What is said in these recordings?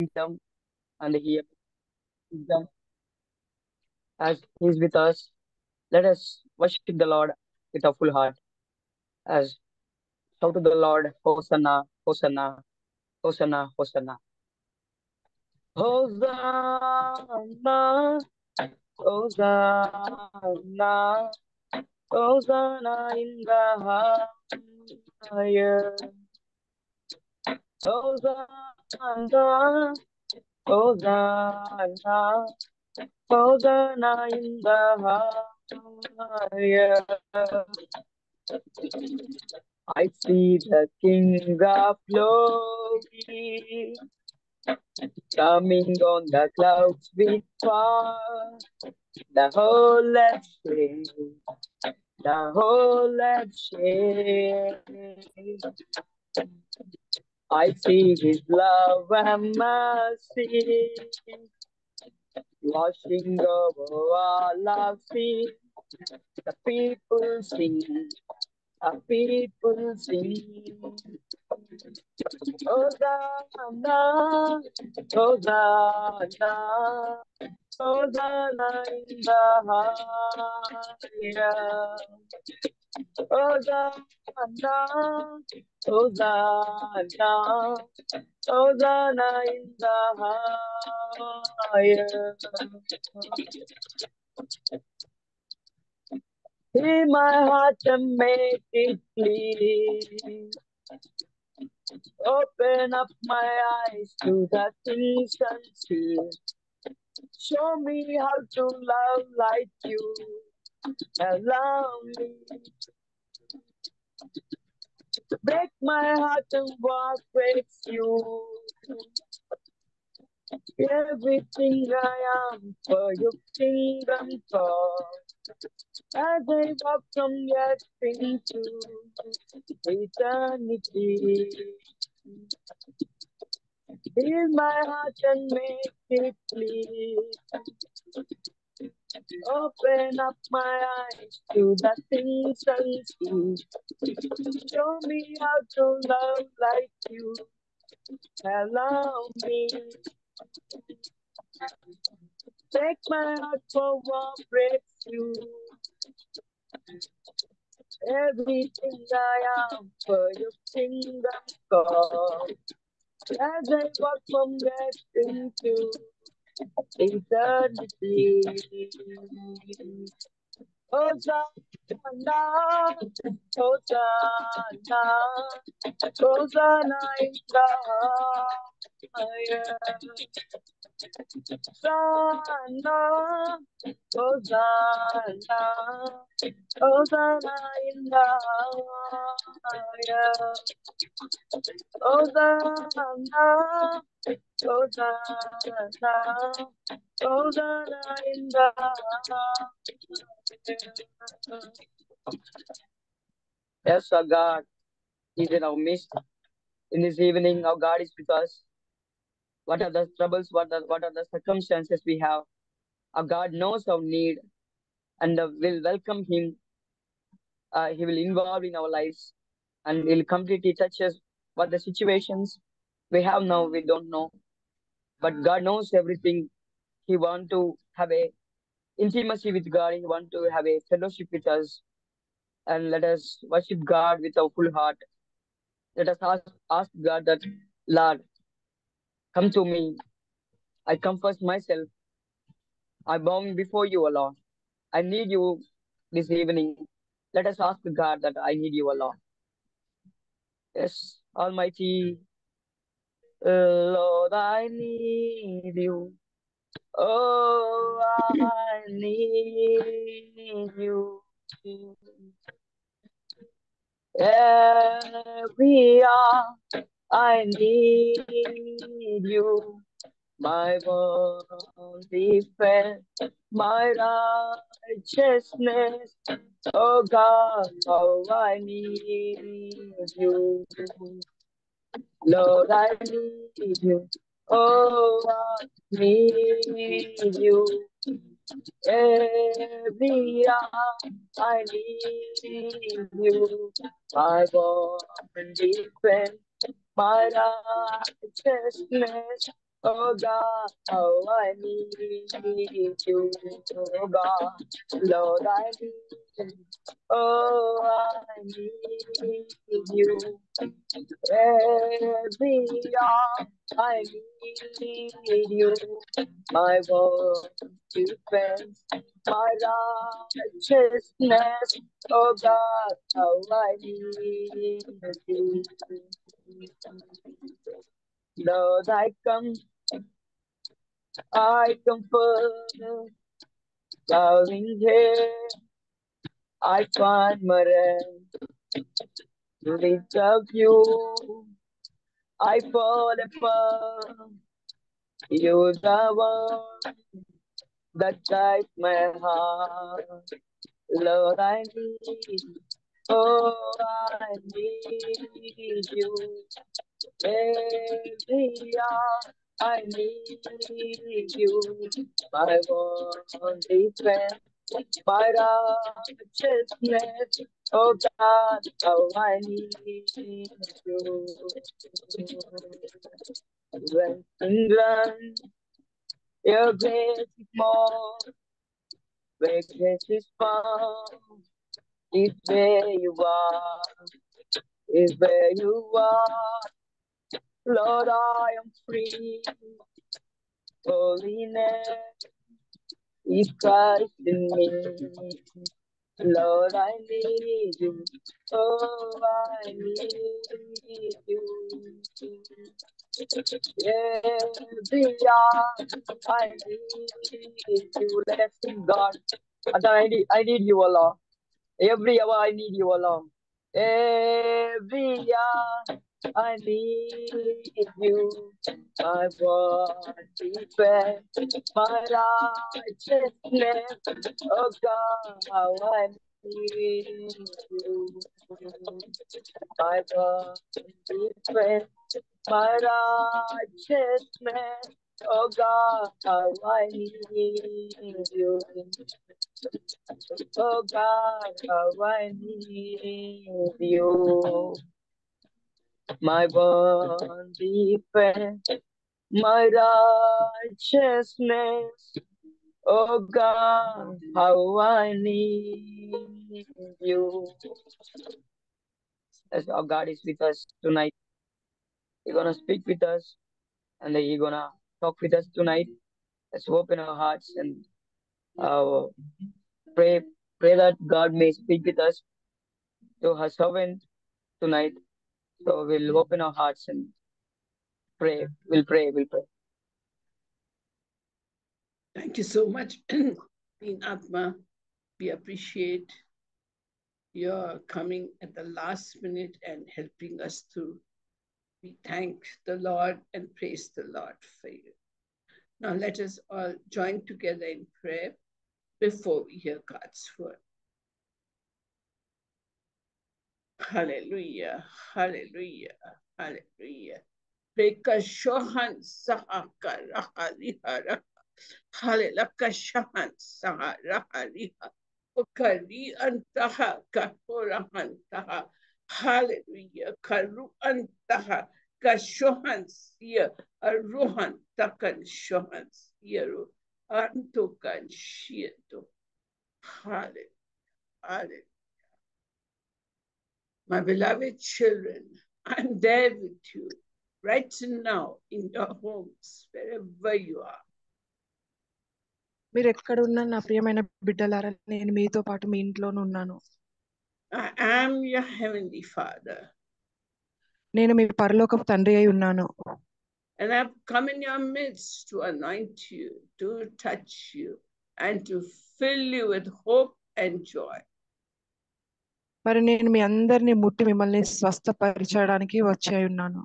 kingdom, and He kingdom as He is with us. Let us worship the Lord with a full heart. As shout to the Lord, Hosanna, Hosanna, Hosanna, Hosanna. Hosanna, Hosanna, Hosanna in the highest. Hosanna, Hosanna, Hosanna in the highest. I see the King of Glory coming on the clouds with power. The whole earth shakes, the whole earth shakes. I see His love and mercy washing over all our sin. The people sing, the people sing. Hosanna, Hosanna, Hosanna in the highest. Hosanna, Hosanna, Hosanna in the highest. Hear my heart and make it clean. Open up my eyes to the things unseen. Show me how to love like you. Allow me to break my heart and what breaks you. Everything I am for your kingdom cause. As I walk from yesterday to eternity. Heal my heart and make it clean. Open up my eyes to the things unseen. Show me how to love like you. Allow me. Take my heart for what breaks you. Everything I am for your kingdom cause. As I walk from death into eternity. Hosanna, Hosanna, Hosanna in the highest. Hosanna, Hosanna, Hosanna in the highest. Hosanna, Hosanna, Hosanna in the highest. Yes, our God is in our midst. In this evening, our God is with us. What are the troubles? What are the circumstances we have? Our God knows our need and will welcome Him. He will involve in our lives and will completely touch us. What the situations we have now, we don't know. But God knows everything. He want to have a intimacy with God. He want to have a fellowship with us. And let us worship God with our full heart. Let us ask God that, Lord, come to me. I confess myself. I bow before you, O Lord. I need you this evening. Let us ask God that I need you, O Lord. Yes, Almighty Lord, I need you. Oh, I need you. Every hour I need you. My only friend, my righteousness. Oh God, how I need you. Lord, I need you. Oh, I need you. Every hour I need you. My born defense, my righteousness. Oh God, how I need you. Oh God, Lord, I need you. Oh, I need you. Every hour I need you. My one defense, my righteousness. Oh God, how I need you. Lord, I come first, bowing here. I find my rest to lift up you. I fall apart. You the one that guides my heart. Lord, I need, oh, I need you. Every hour I need you. My one defense, my righteousness. Oh God, how I need you. When England, your grace is more, where grace is found, is where you are, is where you are. Lord, I am free. Holiness is Christ in me. Lord, I need you. Oh, I need you. Every hour I need you. Let us sing God. I need you, Allah. Every hour I need you, Allah. Every hour I need you. My body fed, my righteousness. Oh God, how I need you. My body fed, my righteousness. Oh God, how I need you. Oh God, how I need you. My one defense, my righteousness. Oh God, how I need you. As our God is with us tonight, He's gonna speak with us and He's gonna talk with us tonight. Let's open our hearts and uh, pray that God may speak with us to her servant tonight. So we'll open our hearts and pray. We'll pray. Thank you so much, Dean Atma. We appreciate your coming at the last minute and helping us through. We thank the Lord and praise the Lord for you. Now let us all join together in prayer before we hear God's word. Hallelujah, hallelujah, hallelujah. Prekashohan sahakarahalihara. Hallelujah, saharahalihara. Ukari antaha kaporahantaha. Hallelujah. Karu antaha kashohan siya aruhan takan shohan siyaru antukan shieto. Hallelujah. Hallelujah. My beloved children, I'm there with you right now in your homes, wherever you are. మీరు ఎక్కడున్నా నా ప్రియమైన బిడ్డలారా నేను మీతో పాటు మీ ఇంట్లోనే ఉన్నాను. I am your heavenly Father. నేను మీ పరలోకపు తండ్రి అయి ఉన్నాను. And I've come in your midst to anoint you, to touch you, and to fill you with hope and joy. మరి నేను మీ అందరిని ముట్టి మిమ్మల్ని స్వస్థపరచడానికి వచ్చి ఉన్నాను.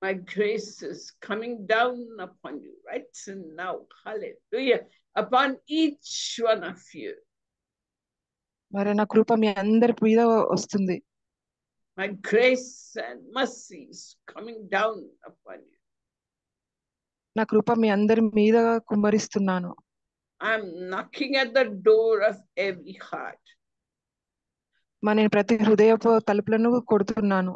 My grace is coming down upon you right now. Hallelujah. Upon each one of you. మరి నా కృప మీ అందరి మీద వస్తుంది. My grace and mercy is coming down upon you. నా కృప మీ అందరి మీద కుమ్మరిస్తున్నాను. I'm knocking at the door of every heart. మరి నేను ప్రతి హృదయపు తలుపులను కొడుతున్నాను.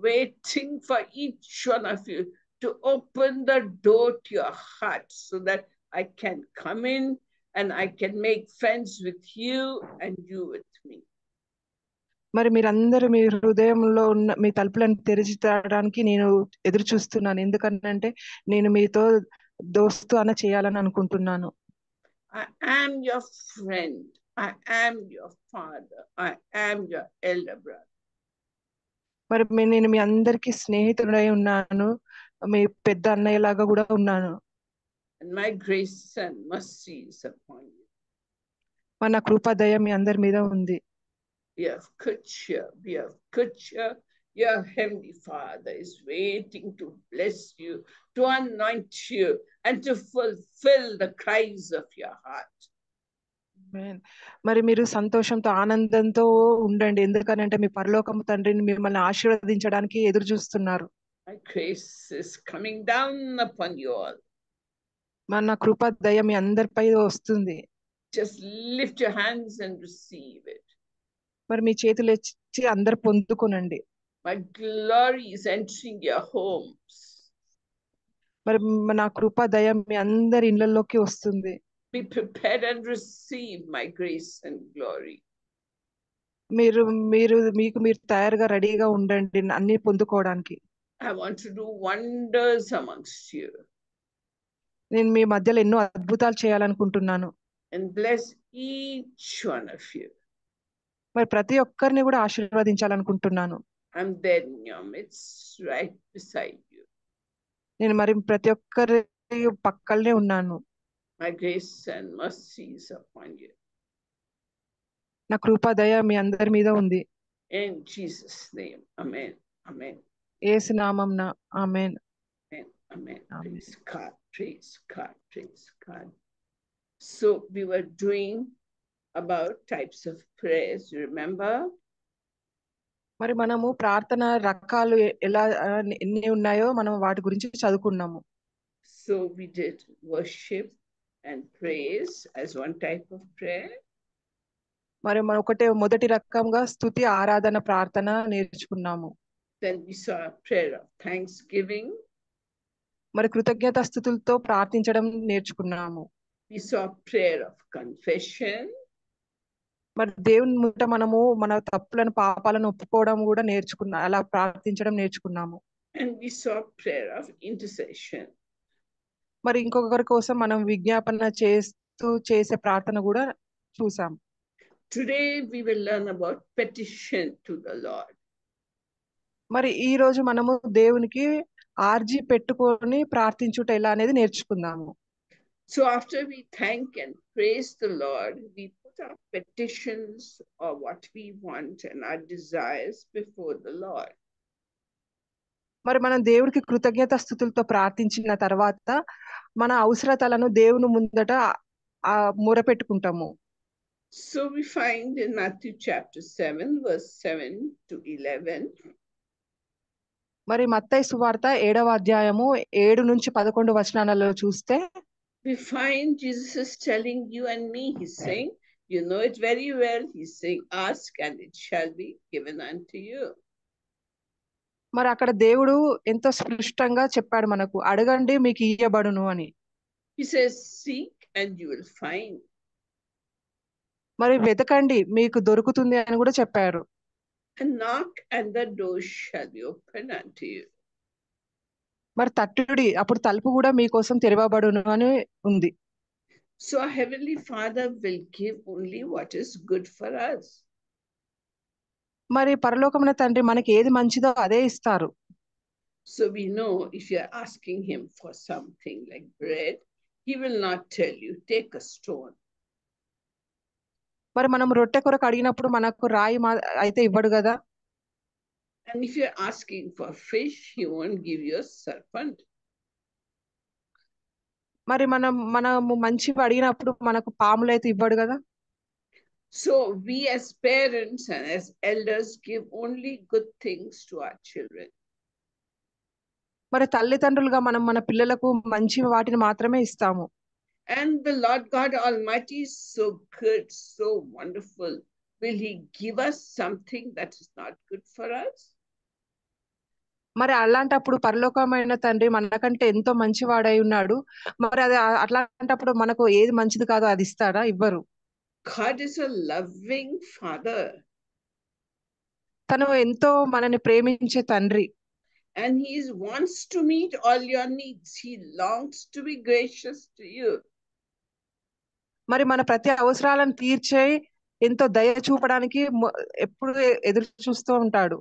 Waiting for each one of you to open the door to your heart so that I can come in and I can make friends with you and you with me. మరి మీరందరూ మీ హృదయంలో ఉన్న మీ తలుపులను తెరిచడానికి నేను ఎదురు చూస్తున్నాను. ఎందుకంటే నేను మీతో దోస్తానా చేయాలని అనుకుంటున్నాను. I am your friend. I am your father. I am your elder brother. మరి నేను మీ అందరికీ స్నేహితుడై ఉన్నాను. మీ పెద్ద అన్నయ్యలాగా కూడా ఉన్నాను. And my grace and mercy is upon you. మన కృప దయ మీ అందరి మీద ఉంది. Be of good cheer. Be of good cheer. Your Heavenly Father is waiting to bless you, to anoint you, and to fulfill the cries of your heart. మరి మీరు సంతోషంతో ఆనందంతో ఉండండి. ఎందుకనంటే మీ పరలోకము తండ్రిని మిమ్మల్ని ఆశీర్వదించడానికి ఎదురు చూస్తున్నారు. My grace is coming down upon you all. మన కృప దయ మీ అందరిపై వస్తుంది. Just lift your hands and receive it. మరి మీ చేతులు ఎత్తి అందరు పొందుకోనండి. My glory is entering your homes. మరి నా కృప దయ మీ అందరి ఇళ్ళలోకి వస్తుంది. Be prepared and receive my grace and glory. మీరు మీరు మీకు మీరు తయారుగా రెడీగా ఉండండి అన్ని పొందుకోవడానికి. I want to do wonders amongst you. నేను మీ మధ్యలో ఎన్నో అద్భుతాలు చేయాలనుకుంటున్నాను. And bless each one of you. మరి ప్రతి ఒక్కరిని కూడా ఆశీర్వదించాలనుకుంటున్నాను. I'm there in your midst, right beside you. నేను మరి ప్రతి ఒక్కరి పక్కనే ఉన్నాను. My grace and mercy is upon you. నా కృప దయ మీ అందరి మీద ఉంది. In Jesus' name, amen. Amen. యేసు నామమున ఆమేన్. Amen. Amen. Amen. Praise God. Praise God. Praise God. So we were doing about types of prayers, you remember? మరి మనము ప్రార్థన రకాలు ఎలా ఎన్ని ఉన్నాయో మనం వాటి గురించి చదువుకున్నాము. So we did worship and praise as one type of prayer. మరి మనం మొదటి రకంగా స్తుతి ఆరాధన ప్రార్థన నేర్చుకున్నాము. Then we saw a prayer of thanksgiving. మరి కృతజ్ఞతాస్తుతులతో ప్రార్థించడం నేర్చుకున్నాము. We saw prayer of confession. మరి దేవుని ముందు మనము మన తప్పులను పాపాలను ఒప్పుకోవడం కూడా నేర్చుకున్నాం. అలా ప్రార్థించడం నేర్చుకున్నాము. And we saw prayer of intercession. మరి ఇంకొకరి కోసం మనం విజ్ఞాపన చేస్తూ చేసే ప్రార్థన కూడా చూసాం. Today we will learn about petition to the Lord. మరి ఈ రోజు మనము దేవునికి ఆర్జీ పెట్టుకొని ప్రార్థించుట ఎలా అనేది నేర్చుకుందాము. So after we thank and praise the Lord, we put our petitions or what we want and our desires before the Lord. మరి మనం దేవుడికి కృతజ్ఞతాస్తుతులతో ప్రార్థించిన తర్వాత మన అవసరతలను దేవుని ముందట మొరపెట్టుకుంటాము. So we find in Matthew chapter 7, verse 7 to 11. మరి మత్తయి సువార్త 7వ అధ్యాయము 7 నుంచి 11 వచనాలలో చూస్తే we find Jesus is telling you and me, he's saying, you know it very well. He's saying, ask and it shall be given unto you. మరి అక్కడ దేవుడు ఎంతో స్పష్టంగా చెప్పాడు మనకు, అడగండి మీకు ఇయ్యబడును అని. He says, seek and you will find. మరి వెతకండి మీకు దొరుకుతుంది అని కూడా చెప్పారు. And knock and the door shall be open unto you. మరి తట్టుడి అప్పుడు తలుపు కూడా మీకోసం తెరవబడును అని ఉంది. So our Heavenly Father will give only what is good for us. మరి పరలోకమున తండ్రి మనకి ఏది మంచిదో అదే ఇస్తారు. So we know if you are asking him for something like bread, he will not tell you, take a stone. మరి మనం రొట్టె కొరకు అడిగినప్పుడు మనకు రాయి అయితే ఇవ్వడు కదా. And if you're asking for fish, he won't give you a serpent. మరి మనము మంచివి అడిగినప్పుడు మనకు పాములు అయితే ఇవ్వడు కదా. So we as parents and as elders give only good things to our children. మరి తల్లిదండ్రులుగా మనం మన పిల్లలకు మంచి వాటిని మాత్రమే ఇస్తాము. And the Lord God Almighty is so good, so wonderful. Will he give us something that is not good for us? మరి అలాంటప్పుడు పరలోకమైన తండ్రి మనకంటే ఎంతో మంచివాడై ఉన్నాడు. మరి అది అట్లాంటప్పుడు మనకు ఏది మంచిది కాదో అది ఇస్తాడా? ఇవ్వరు. God is a loving Father. తను ఎంతో మనని ప్రేమించే తండ్రి. And He wants to meet all your needs. He longs to be gracious to you. మరి మన ప్రతి అవసరాలను తీర్చే ఎంతో దయ చూపడానికి ఎప్పుడు ఎదురు చూస్తూ ఉంటాడు.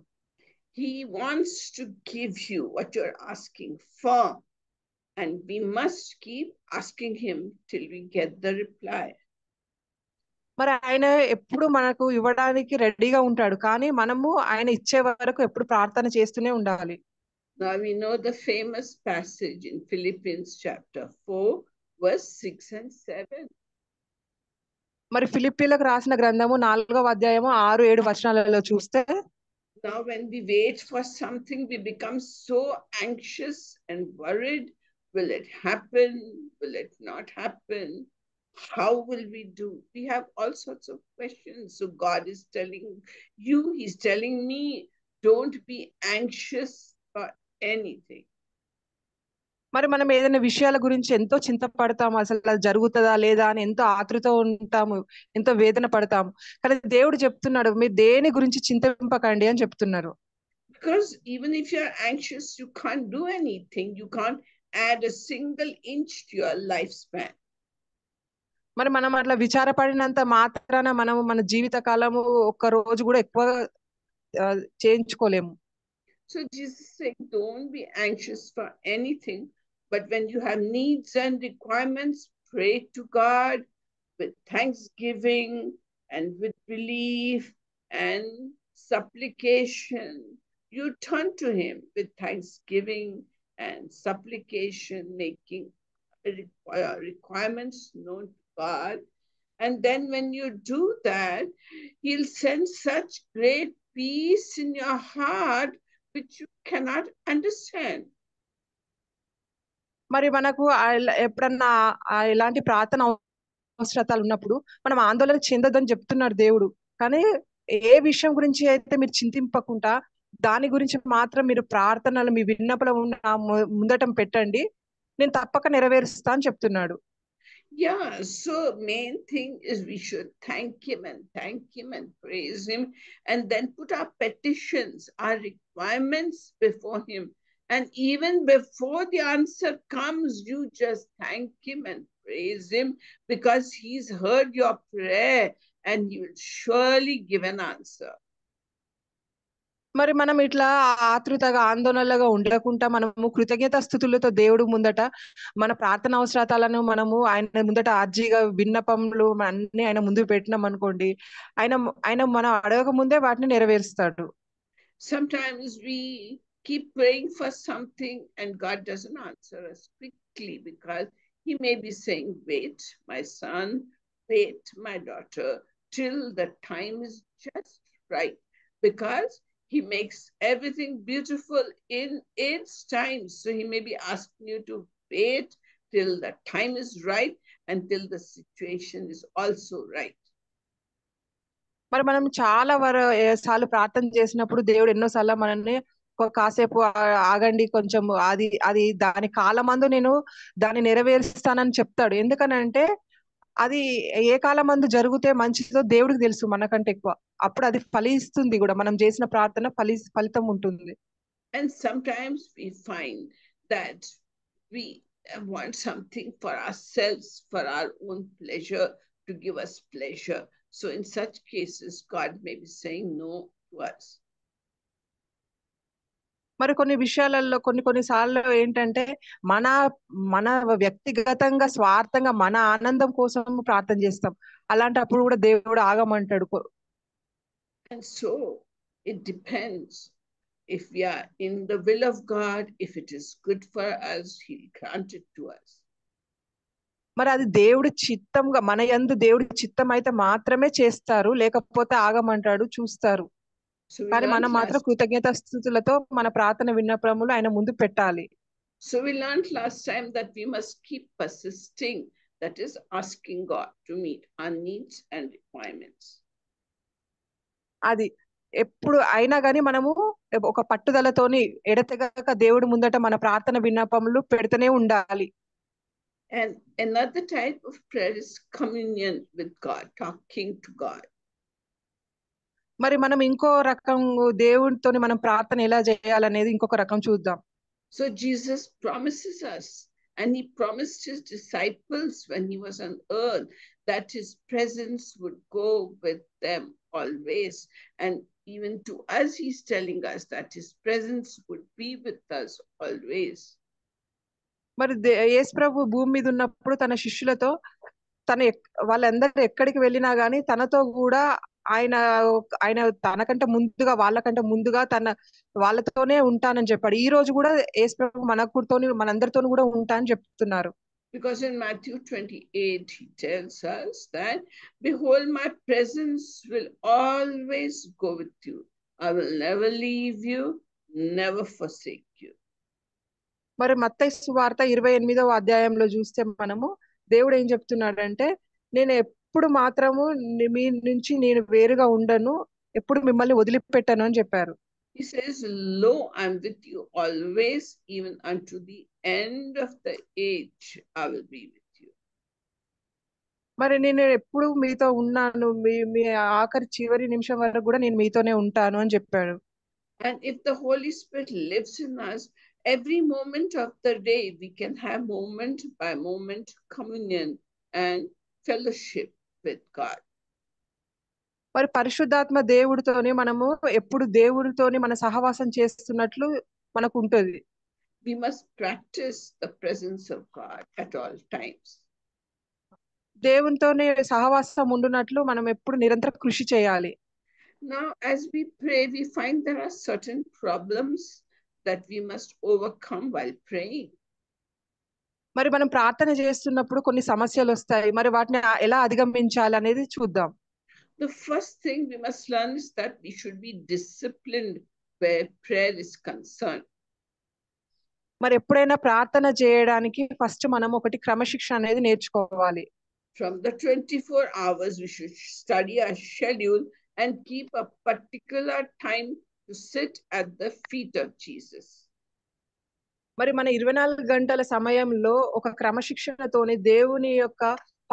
He wants to give you what you're asking for. And we must keep asking Him till we get the reply. మరి ఆయన ఎప్పుడు మనకు ఇవ్వడానికి రెడీగా ఉంటాడు. కానీ మనము ఆయన ఇచ్చే వరకు ఎప్పుడు ప్రార్థన చేస్తూనే ఉండాలి. Now we know the famous passage in Philippians chapter 4, verse 6 and 7. మరి ఫిలిప్పీలకు రాసిన గ్రంథము 4వ అధ్యాయము 6-7 వచనాలలో చూస్తే, now when we wait for something, we become so anxious and worried. Will it happen? Will it not happen? How will we do? We have all sorts of questions. So God is telling you, He's telling me, don't be anxious for anything. మరి మనం ఏదైనా విషయాల గురించి ఎంతో చింతపడతాము. అసలు అది జరుగుతుందా లేదా అని ఎంతో ఆతృత ఉంటాము, ఎంతో వేదన పడతాము. కానీ దేవుడు చెప్తున్నాడు, మీరు దేని గురించి చింతింపకండి అని చెప్తున్నారు. Because even if you're anxious, you can't do anything. You can't add a single inch to your lifespan. మరి మనం అట్లా విచారపడినంత మాత్రాన మనము మన జీవిత కాలము ఒక్క రోజు కూడా ఎక్కువ చేయించుకోలేము. So Jesus said, don't be anxious for anything, but when you have needs and requirements, pray to God with thanksgiving and with belief and supplication. You turn to Him with thanksgiving and supplication, making requirements known to God. And then when you do that, He'll send such great peace in your heart which you cannot understand. మరి మనకు ఎప్పుడన్నా ఇలాంటి ప్రార్థన అవసరతలు ఉన్నప్పుడు మనం ఆందోళన చెందొద్దని చెప్తున్నాడు దేవుడు. కానీ ఏ విషయం గురించి అయితే మీరు చింతింపకుండా దాని గురించి మాత్రం మీరు ప్రార్థనలు మీ విన్నపలు ముందటం పెట్టండి, నేను తప్పక నెరవేరుస్తా అని చెప్తున్నాడు. Yeah, so main thing is we should thank Him and praise Him, and then put our petitions, our requirements before Him. And even before the answer comes, you just thank Him and praise Him, because He's heard your prayer and He will surely give an answer. మరి మనం ఇట్లా ఆతృతగా ఆందోళనలుగా ఉండకుండా మనము కృతజ్ఞత స్థుతులతో దేవుడు ముందట మన ప్రార్థన అవసరాలను మనము ఆయన ముందట ఆర్జీగా విన్నపములు అన్ని ఆయన ముందు పెట్టినాం అనుకోండి, ఆయన మనం అడగక ముందే వాటిని నెరవేరుస్తాడు. Sometimes we keep praying for something and God doesn't answer us quickly, because He may be saying, wait, my son, wait, my daughter, till the time is just right, because He makes everything beautiful in its time. So He may be asking you to wait till the time is right, until the situation is also right. మరి మనం చాలా సార్లు ప్రార్థన చేసినప్పుడు దేవుడు ఎన్నోసార్లు మనల్ని కాసేపు ఆగండి కొంచెం, అది దాని కాలమందు నేను దాన్ని నెరవేరుస్తానని చెప్తాడు. ఎందుకనంటే అది ఏ కాలమందు జరిగితే మంచిదో దేవుడికి తెలుసు మనకంటే ఎక్కువ. అప్పుడు అది ఫలిస్తుంది కూడా, మనం చేసిన ప్రార్థన ఫలితం ఉంటుంది. And sometimes we find that we want something for ourselves, for our own pleasure, to give us pleasure. So in such cases, God may be saying no to us. మరి కొన్ని విషయాలలో కొన్ని సార్లు ఏంటంటే మన వ్యక్తిగతంగా స్వార్థంగా మన ఆనందం కోసం ప్రార్థన చేస్తాం. అలాంటప్పుడు కూడా దేవుడు ఆగమంటాడు. And so it depends. If we are in the will of God, if it is good for us, He'll grant it to us. మరి అది దేవుడి చిత్తంగా, మన యందు దేవుడి చిత్తం అయితే మాత్రమే చేస్తారు, లేకపోతే ఆగమంటాడు, చూస్తారు. కానీ మనం మాత్రం కృతజ్ఞతాస్తుతులతో మన ప్రార్థన విన్నపములు ఆయన ముందు పెట్టాలి. So we learned last time that we must keep persisting, that is asking God to meet our needs and requirements. అది ఎప్పుడు అయినా గాని మనము ఒక పట్టుదలతోని ఎడతెగక దేవుడి ముందట మన ప్రార్థన విన్నపములు పెడుతూనే ఉండాలి. And another type of prayer is communion with God, talking to God. మరి మనం ఇంకో రకం దేవుడితోని మనం ప్రార్థన ఎలా చేయాలనేది ఇంకొక రకం చూద్దాం. So Jesus promises us, and he promised his disciples when he was on earth that his presence would go with them always. And even to us, he's telling us that his presence would be with us always. మరి యేసు ప్రభు భూమి మీద ఉన్నప్పుడు తన శిష్యులతో వాళ్ళందరూ ఎక్కడికి వెళ్ళినా గానీ తనతో కూడా ఆయన ఆయన తనకంటే ముందుగా వాళ్ళకంటే ముందుగా వాళ్ళతోనే ఉంటానని చెప్పాడు. ఈ రోజు కూడా యేసు ప్రభు మనందరితోని కూడా ఉంటా అని చెప్తున్నారు. Because in Matthew 28, he tells us that, behold, my presence will always go with you. I will never leave you, never forsake you. మరి మత్తయి సువార్త 28వ అధ్యాయంలో చూస్తే మనము దేవుడు ఏం చెప్తున్నాడంటే, నేను ఎప్పుడు మాత్రము మీ నుంచి నేను వేరుగా ఉండను, ఎప్పుడు మిమ్మల్ని వదిలిపెట్టను అని చెప్పారు. He says, lo, I'm with you always, even unto the end of the age, I will be with you. మరి నేను ఎప్పుడు మీతో ఉన్నాను, మీ ఆఖరి చివరి నిమిషం వరకు కూడా నేను మీతోనే ఉంటాను అని చెప్పాడు. And if the Holy Spirit lives in us, every moment of the day we can have moment by moment communion and fellowship with God. మరి పరిశుద్ధాత్మ దేవుడితోని మనము ఎప్పుడు దేవుడితోని మన సహవాసం చేస్తున్నట్లు మనకు ఉంటుంది. We must practice the presence of God at all times. దేవునితోనే సహవాసం ఉండునట్లు మనం ఎప్పుడు నిరంతరం కృషి చేయాలి. Now, as we pray, we find there are certain problems that we must overcome while praying. మరి మనం ప్రార్థన చేస్తున్నప్పుడు కొన్ని సమస్యలు వస్తాయి. మరి వాటిని ఎలా అధిగమించాలి అనేది చూద్దాం. The first thing we must learn is that we should be disciplined where prayer is concerned. మరి ఎప్పుడైనా ప్రార్థన చేయడానికి ఫస్ట్ మనం ఒకటి క్రమశిక్షణ అనేది నేర్చుకోవాలి. From the 24 hours, we should study our schedule and keep a particular time to sit at the feet of Jesus. మరి మన 24 గంటల సమయంలో ఒక క్రమశిక్షణతోని దేవుని యొక్క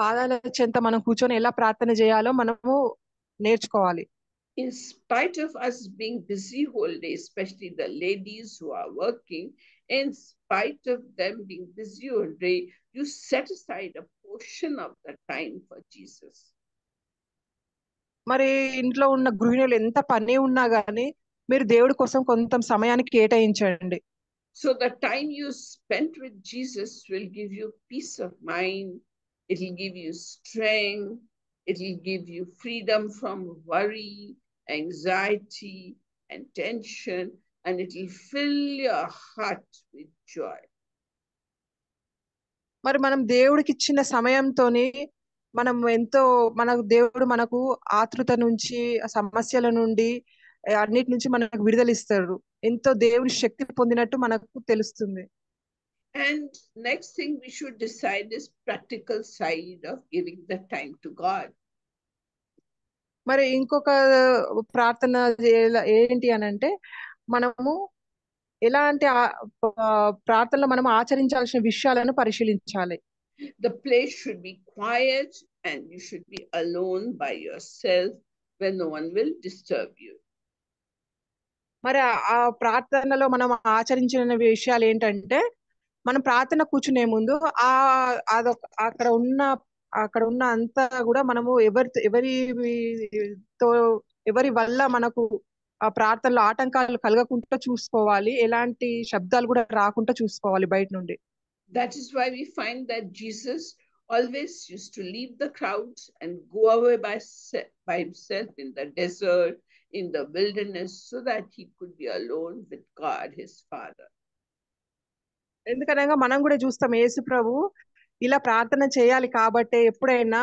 పాదాల చెంత మనం కూర్చొని ఎలా ప్రార్థన చేయాలో మనము నేర్చుకోవాలి. In spite of us being busy whole day, especially the ladies who are working, in spite of them being busy all day, you set aside a portion of the time for Jesus. మరి ఇంట్లో ఉన్న గృహిణులు ఎంత పని ఉన్నా గానీ మీరు దేవుడి కోసం కొంత సమయానికి కేటాయించండి. So the time you spent with Jesus will give you peace of mind. It will give you strength. It will give you freedom from worry, anxiety, and tension, and it will fill your heart with joy. మరి మనం దేవుడికి ఇచ్చిన సమయంతోని మనం దేవుడు మనకు ఆతృత నుంచి సమస్యల నుండి అన్నిటి నుంచి మనకు విడుదలిస్తాడు. ఎంతో దేవుని శక్తి పొందినట్టు మనకు తెలుస్తుంది. And next thing we should decide is practical side of giving the time to God. మరి ఇంకొక ప్రార్థన ఏంటి అనంటే మనము ఎలాంటి ప్రార్థనలో మనం ఆచరించాల్సిన విషయాలను పరిశీలించాలి. The place should be quiet and you should be alone by yourself when no one will disturb you. మరి ఆ ప్రార్థనలో మనం ఆచరించిన విషయాలు ఏంటంటే మనం ప్రార్థన కూర్చునే ముందు అక్కడ ఉన్న అంతా కూడా మనము ఎవరి వల్ల మనకు ఆ ప్రార్థనలో ఆటంకాలు కలగకుండా చూసుకోవాలి. ఎలాంటి శబ్దాలు కూడా రాకుండా చూసుకోవాలి బయట నుండి. That is why we find that Jesus always used to leave the crowds and go away by himself in the desert, in the wilderness, so that he could be alone with God, his Father. ఎందుకనగా మనం కూడా చూస్తాం యేసు ప్రభు ఇలా ప్రార్థన చేయాలి కాబట్టి ఎప్పుడైనా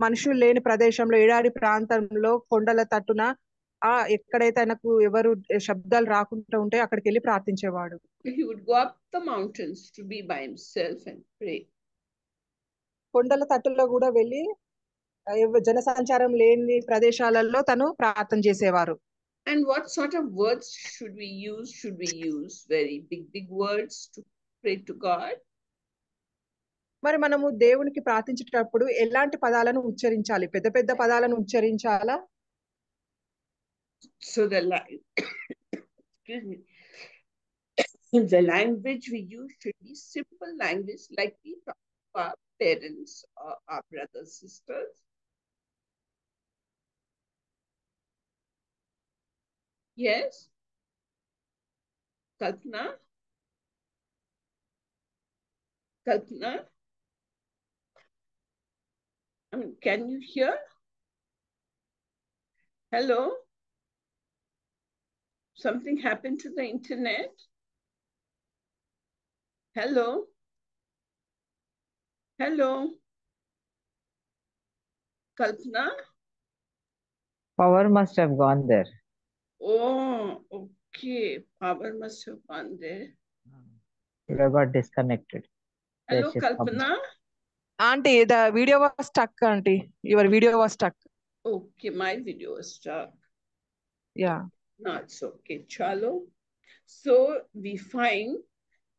మనుషులు లేని ప్రదేశంలో ఎడారి ప్రాంతంలో కొండల తట్టున ఎక్కడైతే ఆయనకు ఎవరు శబ్దాలు రాకుండా ఉంటే అక్కడికి వెళ్ళి ప్రార్థించేవాడు. He would go up the mountains to be by himself and pray. కొండల తట్టులో కూడా వెళ్ళి జనసంచారం లేని ప్రదేశాలలో తను ప్రార్థన చేసేవారు. And what sort of words should we use? Should we use very big words to pray to God? మరి మనము దేవునికి ప్రార్థించేటప్పుడు ఎలాంటి పదాలను ఉచ్చరించాలి? పెద్ద పెద్ద పదాలను ఉచ్చరించాలా? So excuse me, the language we use should be simple language like we talk to our parents or our brothers, sisters. Yes? Kalpana? Kalpana? I mean, can you hear? Hello? Something happened to the internet? Hello? Hello? Kalpana? Power must have gone there. Oh, okay. Power must have gone there. It got disconnected. Hello, Let's just Kalpana? Auntie, the video was stuck, auntie. Your video was stuck. Okay, my video was stuck. Yeah. No, it's okay. Chalo. So we find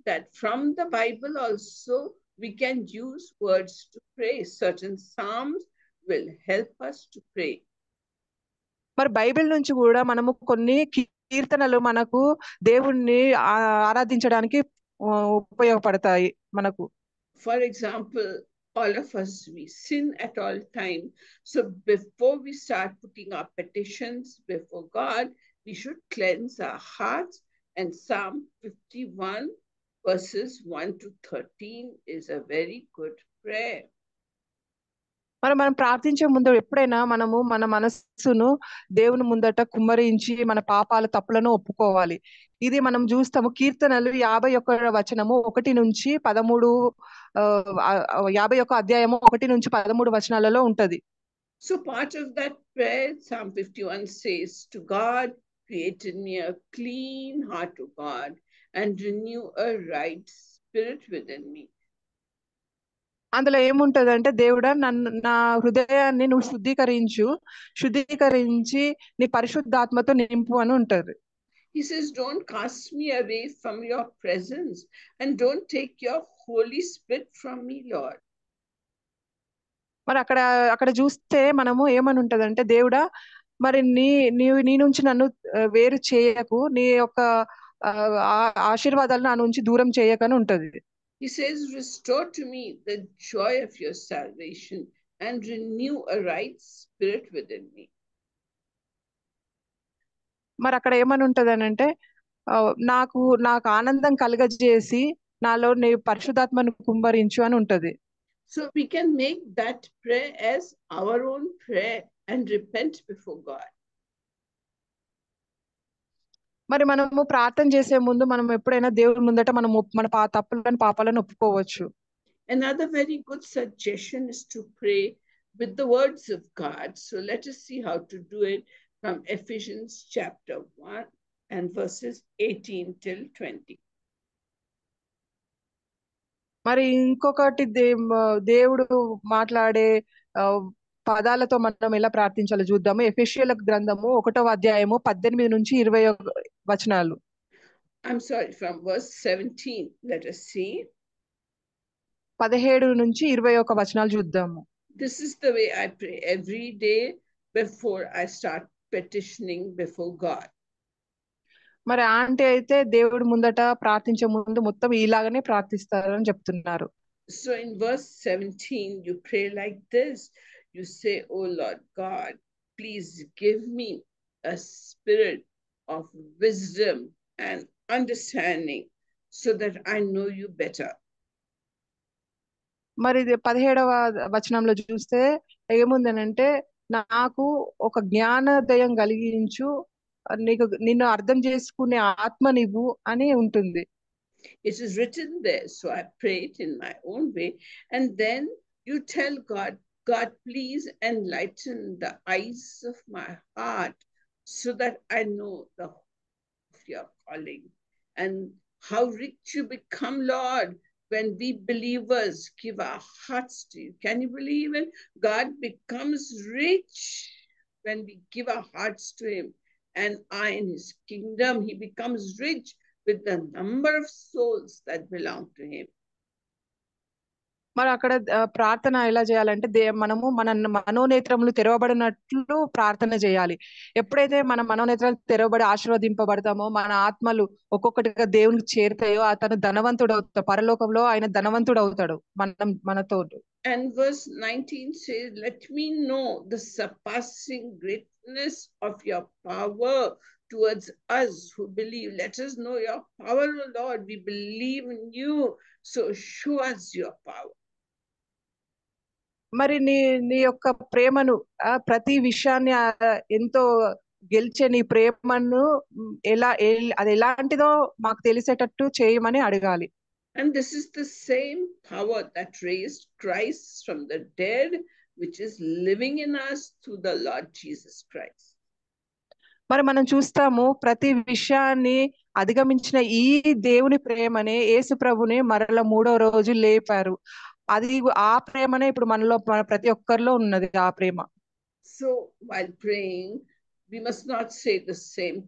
that from the Bible also we can use words to pray. Certain psalms will help us to pray. మరి Bible నుంచి కూడా మనము కొన్ని కీర్తనలు మనకు దేవుణ్ణి ఆరాధించడానికి ఉపయోగపడతాయి మనకు. For example, all of us, we sin at all time. So before we start putting our petitions before God, we should cleanse our hearts. And Psalm 51 verses 1 to 13 is a very good prayer. మరి మనం ప్రార్థించే ముందు ఎప్పుడైనా మనము మన మనస్సును దేవుని ముందట కుమ్మరించి మన పాపాల తప్పులను ఒప్పుకోవాలి. ఇది మనం చూస్తాము కీర్తనలు 51 వచనము 1 నుంచి 13 51 అధ్యాయము 1 నుంచి 13 వచనాలలో ఉంటది. So part of that prayer, Psalm 51 says, to God, create in me a clean heart, O God, and renew a right spirit within me. అందులో ఏముంటదంటే దేవుడా నా హృదయాన్ని నువ్వు శుద్ధీకరించి నీ పరిశుద్ధాత్మతో నింపు అని ఉంటది. He says, don't cast me away from your presence and don't take your Holy Spirit from me, Lord. మరి అక్కడ చూస్తే మనము ఏమని ఉంటదంటే దేవుడా మరి నీ నుంచి నన్ను వేరు చేయకు, నీ యొక్క ఆశీర్వాదాలు నా నుంచి దూరం చేయకని ఉంటది. He says, restore to me the joy of your salvation and renew a right spirit within me. మరి అక్కడ ఏమని ఉంటది అంటే నాకు ఆనందం కలగజేసి నాలో నీ పరిశుద్ధాత్మను కుమ్మరించు అని ఉంటది. So we can make that prayer as our own prayer and repent before God. మరి మనము ప్రార్థన చేసే ముందు మనం ఎప్పుడైనా దేవుడి ముందట మనం మన తప్పులను పాపాలను ఒప్పుకోవచ్చు. Another very good suggestion is to pray with the words of God. So let us see how to do it from Ephesians chapter 1 and verses 18 till 20. మరి ఇంకొకటి దేవుడు మాట్లాడే పదాలతో మనం ఎలా ప్రార్థించాలో చూద్దాము. ఎఫెసీయుల గ్రంథము 1వ అధ్యాయము 18 నుంచి 20 వచనాలు. I'm sorry, from verse 17. Let us see. 17 నుంచి 21 వచనాలు చూద్దాము. This is the way I pray every day before I start petitioning before God. మరి ఆంటీ అయితే దేవుడి ముందట ప్రార్థించే ముందు మొత్తం ఇలాగనే ప్రార్థిస్తారని చెప్తున్నారు. So in verse 17 you pray like this. You say, oh Lord God, please give me a spirit of wisdom and understanding so that I know you better. మరి 17వ వచనంలో చూస్తే ఏముందనంటే నాకు ఒక జ్ఞానోదయం కలిగించు, నిన్ను అర్థం చేసుకునే ఆత్మనివ్వు అని ఉంటుంది. It is written there, so I pray it in my own way, and then you tell God, God, please enlighten the eyes of my heart so that I know the hope of your calling and how rich you become, Lord, when we believers give our hearts to you. Can you believe it? God becomes rich when we give our hearts to him. and are in his kingdom, he becomes rich with the number of souls that belong to him. మరి అక్కడ ప్రార్థన ఎలా చేయాలంటే మనము మన మనోనేత్రములు తెరవబడినట్లు ప్రార్థన చేయాలి. ఎప్పుడైతే మన మనోనేత్రాలు తెరవబడి ఆశీర్వదింపబడతామో, మన ఆత్మలు ఒక్కొక్కటిగా దేవునికి చేరుతాయో, అతను ధనవంతుడు అవుతాడు. పరలోకంలో ఆయన ధనవంతుడు అవుతాడు మనతో. And verse 19 says, let me know the surpassing greatness of your power towards us who believe. Let us know your power, O Lord. We believe in you, so show us your power. మరి నీ యొక్క ప్రేమను, ప్రతి విషయాన్ని ఎంతో గెలిచే నీ ప్రేమను అది ఎలాంటిదో మాకు తెలిసేటట్టు చేయమని అడగాలి. And this is the same power that raised Christ from the dead, which is living in us through the Lord Jesus Christ. మరి మనం చూస్తాము, ప్రతి విషయాన్ని అధిగమించిన ఈ దేవుని ప్రేమనే యేసు ప్రభుని మరల 3వ రోజు లేపారు. అది ఆ ప్రేమనే ఇప్పుడు మనలో ప్రతి ఒక్కరిలో ఉన్నది ఆ ప్రేమ. So while praying, we must not say the same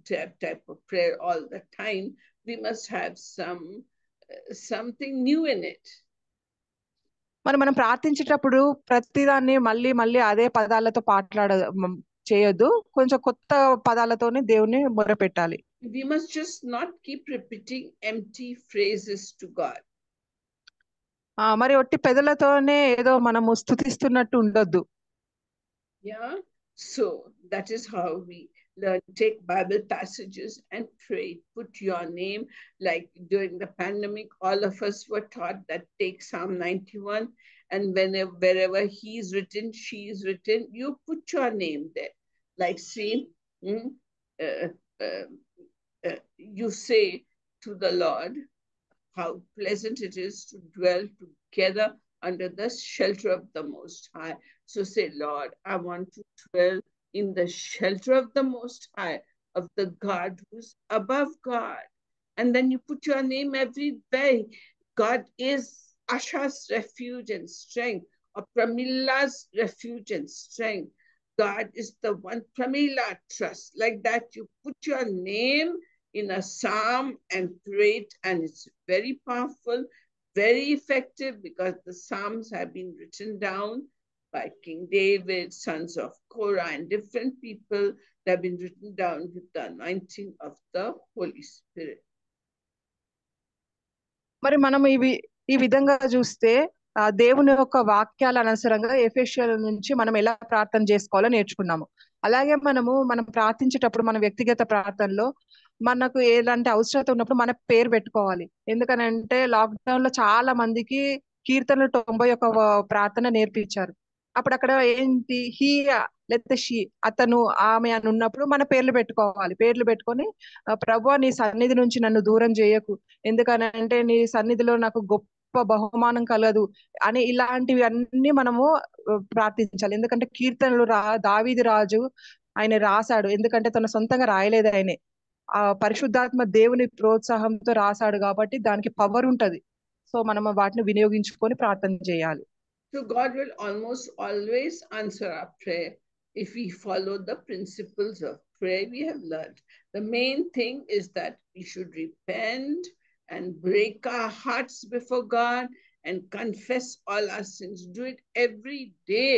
type of prayer all the time. We must have something new in it. మరి మనం ప్రార్థించేటప్పుడు ప్రతిదాన్ని మళ్ళీ మళ్ళీ అదే పదాలతో చేయొద్దు. కొంచెం కొత్త పదాలతోనే దేవుని మొరపెట్టాలి. We must just not keep repeating empty phrases to God. మరి ఒట్టి పెదలతోనే ఏదో మనము స్తుతిస్తున్నట్టు ఉండొద్దు. Yeah, so that is how we learn. Take Bible passages and pray. Put your name. Like during the pandemic, all of us were taught that take Psalm 91, and wherever he is written, she is written, you put your name there. Like, see, you say to the Lord, how pleasant it is to dwell together under the shelter of the Most High. So say, Lord, I want to dwell in the shelter of the Most High, of the God who's above God. And then you put your name everywhere. God is Asha's refuge and strength, or Pramila's refuge and strength. God is the one Pramila trusts. Like that, you put your name in a psalm and pray it, and it's very powerful, very effective, because the psalms have been written down by King David, sons of Korah, and different people that have been written down with the anointing of the Holy Spirit. మరి మనం ఈ విధంగా చూస్తే దేవుని యొక్క వాక్యాల అనుసారంగా ఎఫెసీయుల నుంచి మనం ఎలా ప్రార్థన చేసుకోవాలో నేర్చుకున్నాము. అలాగే మనం ప్రార్థించేటప్పుడు మన వ్యక్తిగత ప్రార్థనలో మనకు ఎలాంటి అవసరత ఉన్నప్పుడు మన పేరు పెట్టుకోవాలి. ఎందుకనంటే లాక్డౌన్ లో చాలా మందికి కీర్తనలు 91 ప్రార్థన నేర్పించారు. అప్పుడు అక్కడ ఏంటి, హీ లేకపోతే షీ, అతను, ఆమె అని ఉన్నప్పుడు మన పేర్లు పెట్టుకోవాలి. పేర్లు పెట్టుకొని, ప్రభువా నీ సన్నిధి నుంచి నన్ను దూరం చేయకు, ఎందుకనంటే నీ సన్నిధిలో నాకు గొప్ప బహుమానం కలదు అని ఇలాంటివి అన్ని మనము ప్రార్థించాలి. ఎందుకంటే కీర్తనలు దావీదు రాజు ఆయన రాశాడు. ఎందుకంటే తన సొంతంగా రాయలేదు, ఆయనే ఆ పరిశుద్ధాత్మ దేవుని ప్రోత్సాహంతో రాశాడు కాబట్టి దానికి పవర్ ఉంటది. సో మనం వాటిని వినియోగించుకొని ప్రార్థన చేయాలి. So God will almost always answer our prayer if we follow the principles of prayer we have learned. The main thing is that we should repent and break our hearts before God and confess all our sins. Do it every day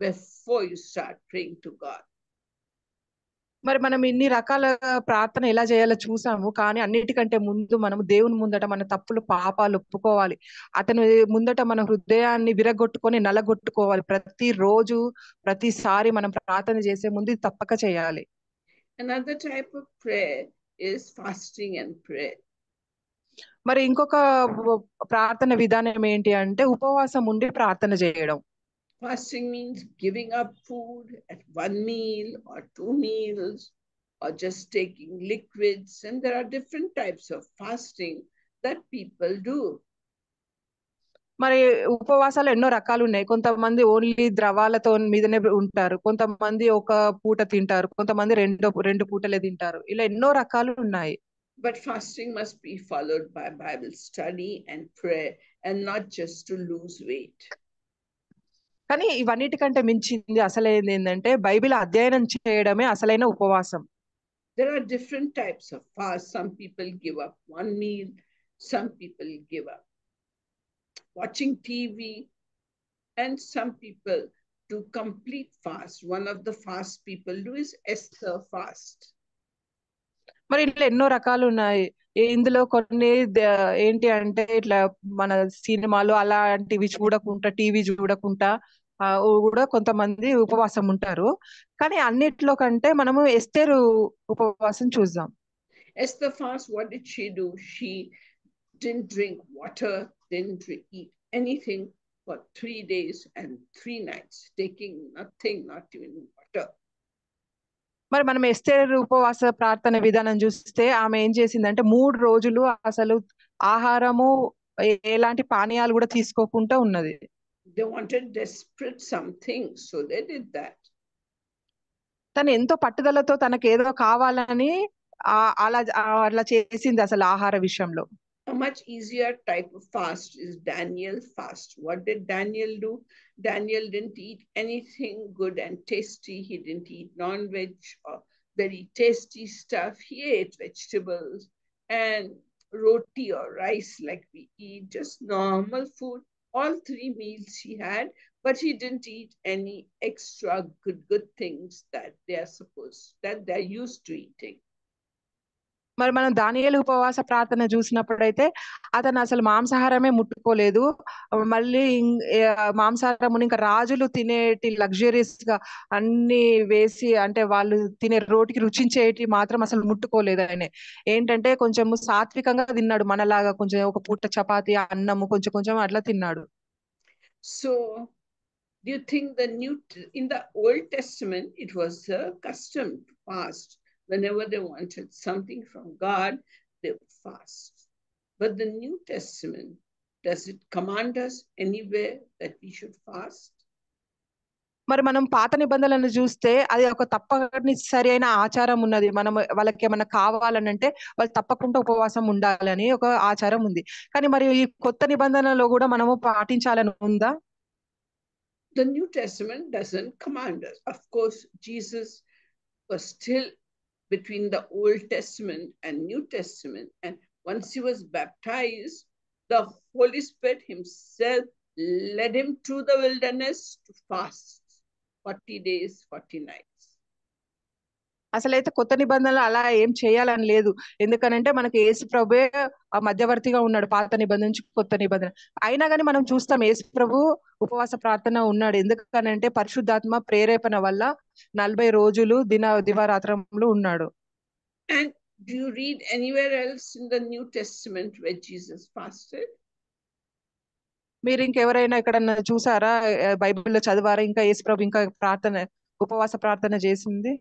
before you start praying to God. మరి మనం ఇన్ని రకాల ప్రార్థన ఎలా చేయాలో చూసాము. కానీ అన్నిటికంటే ముందు మనము దేవుని ముందట మన తప్పులు పాపాలు ఒప్పుకోవాలి. అతను ముందట మన హృదయాన్ని విరగొట్టుకొని నలగొట్టుకోవాలి. ప్రతిరోజు ప్రతిసారి మనం ప్రార్థన చేసే ముందు తప్పక చేయాలి. Another type of prayer is fasting and prayer. మరి ఇంకొక ప్రార్థన విధానం ఏంటి అంటే ఉపవాసం ఉండి ప్రార్థన చేయడం. Fasting means giving up food at one meal or 2 meals, or just taking liquids. And there are different types of fasting that people do. మరి ఉపవాసాలు ఎన్నో రకాలు ఉన్నాయి. కొంతమంది ఓన్లీ ద్రవాలతో మీదనే ఉంటారు, కొంతమంది ఒక పూట తింటారు, కొంతమంది రెండు పూటలే తింటారు. ఇలా ఎన్నో రకాలు ఉన్నాయి. But fasting must be followed by Bible study and prayer, and not just to lose weight. కానీ ఇవన్నిటికంటే మించింది అసలైనది ఏంటంటే బైబిల్ అధ్యయనం చేయడమే అసలైన ఉపవాసం. There are different types of fast. Some people give up one meal. Some people give up watching TV. And some people do complete fast. One of the fast people do is Esther fast. మరి ఇట్లా ఎన్నో రకాలు ఉన్నాయి. ఇందులో కొన్ని ఏంటి అంటే ఇట్లా మన సినిమాలు అలాంటివి చూడకుండా టీవీ చూడకుండా కూడా కొంతమంది ఉపవాసం ఉంటారు. కానీ అన్నిట్లో కంటే మనము ఎస్తేరు ఉపవాసం చూద్దాం. Esther fast, what did she do? She didn't drink water, didn't eat anything for 3 days and 3 nights, taking nothing, not even water. మరి మనం ఎస్తేరు ఉపవాస ప్రార్థన విధానం చూస్తే ఆమె ఏం చేసిందంటే 3 రోజులు అసలు ఆహారము ఎలాంటి పానీయాలు కూడా తీసుకోకుండా ఉన్నది. They wanted desperate something, so they did that. తను ఎంతో పట్టుదలతో తనకు ఏదో కావాలని అలా చేసింది అసలు ఆహార విషయంలో. A much easier type of fast is Daniel fast. What did Daniel do? Daniel didn't eat anything good and tasty. He didn't eat non-veg or very tasty stuff. He ate vegetables and roti or rice like we eat, just normal food. All 3 meals he had, but he didn't eat any extra good things that they're used to eating. మరి మనం దానియేలు ఉపవాస ప్రార్థన చూసినప్పుడైతే అతను అసలు మాంసాహారమే ముట్టుకోలేదు. మళ్ళీ మాంసాహారముని ఇంకా రాజులు తినేటి లగ్జరీస్ గా అన్ని వేసి అంటే వాళ్ళు తినే రోటికి రుచించేటి మాత్రం అసలు ముట్టుకోలేదు. ఆయన ఏంటంటే కొంచెం సాత్వికంగా తిన్నాడు, మనలాగా కొంచెం ఒక పూట చపాతి అన్నము కొంచెం కొంచెం అట్లా తిన్నాడు. So do you think in the Old Testament it was a custom to fast? Whenever they wanted something from God, they would fast. But the New Testament, does it command us anywhere that we should fast? మరి మనం పాత నిబంధనలను చూస్తే అది ఒక తప్పనిసరి అయిన ఆచారం ఉన్నది. మనం వాళ్ళకి ఏమైనా కావాలనంటే వాళ్ళు తప్పకుండా ఉపవాసం ఉండాలని ఒక ఆచారం ఉంది. కానీ మరి ఈ కొత్త నిబంధనలో కూడా మనము పాటించాలని ఉందా? The New Testament doesn't command us. Of course, Jesus was still between the Old Testament and New Testament. And once he was baptized, the Holy Spirit himself led him through the wilderness to fast 40 days, 40 nights. అసలైతే కొత్త నిబంధనలు అలా ఏం చేయాలని లేదు. ఎందుకనంటే మనకి యేసు ప్రభువే మధ్యవర్తిగా ఉన్నాడు పాత నిబంధన నుంచి కొత్త నిబంధన. అయినా కానీ మనం చూస్తాం యేసు ప్రభు ఉపవాస ప్రార్థన ఉన్నాడు. ఎందుకనంటే పరిశుద్ధాత్మ ప్రేరేపణ వల్ల 40 రోజులు దివారాత్రములు ఉన్నాడు. And do you read anywhere else in the New Testament where Jesus fasted? మీరు ఇంకెవరైనా ఎక్కడన్నా చూసారా, బైబిల్లో చదివారా ఇంకా యేసు ప్రభు ఇంకా ఉపవాస ప్రార్థన చేసింది,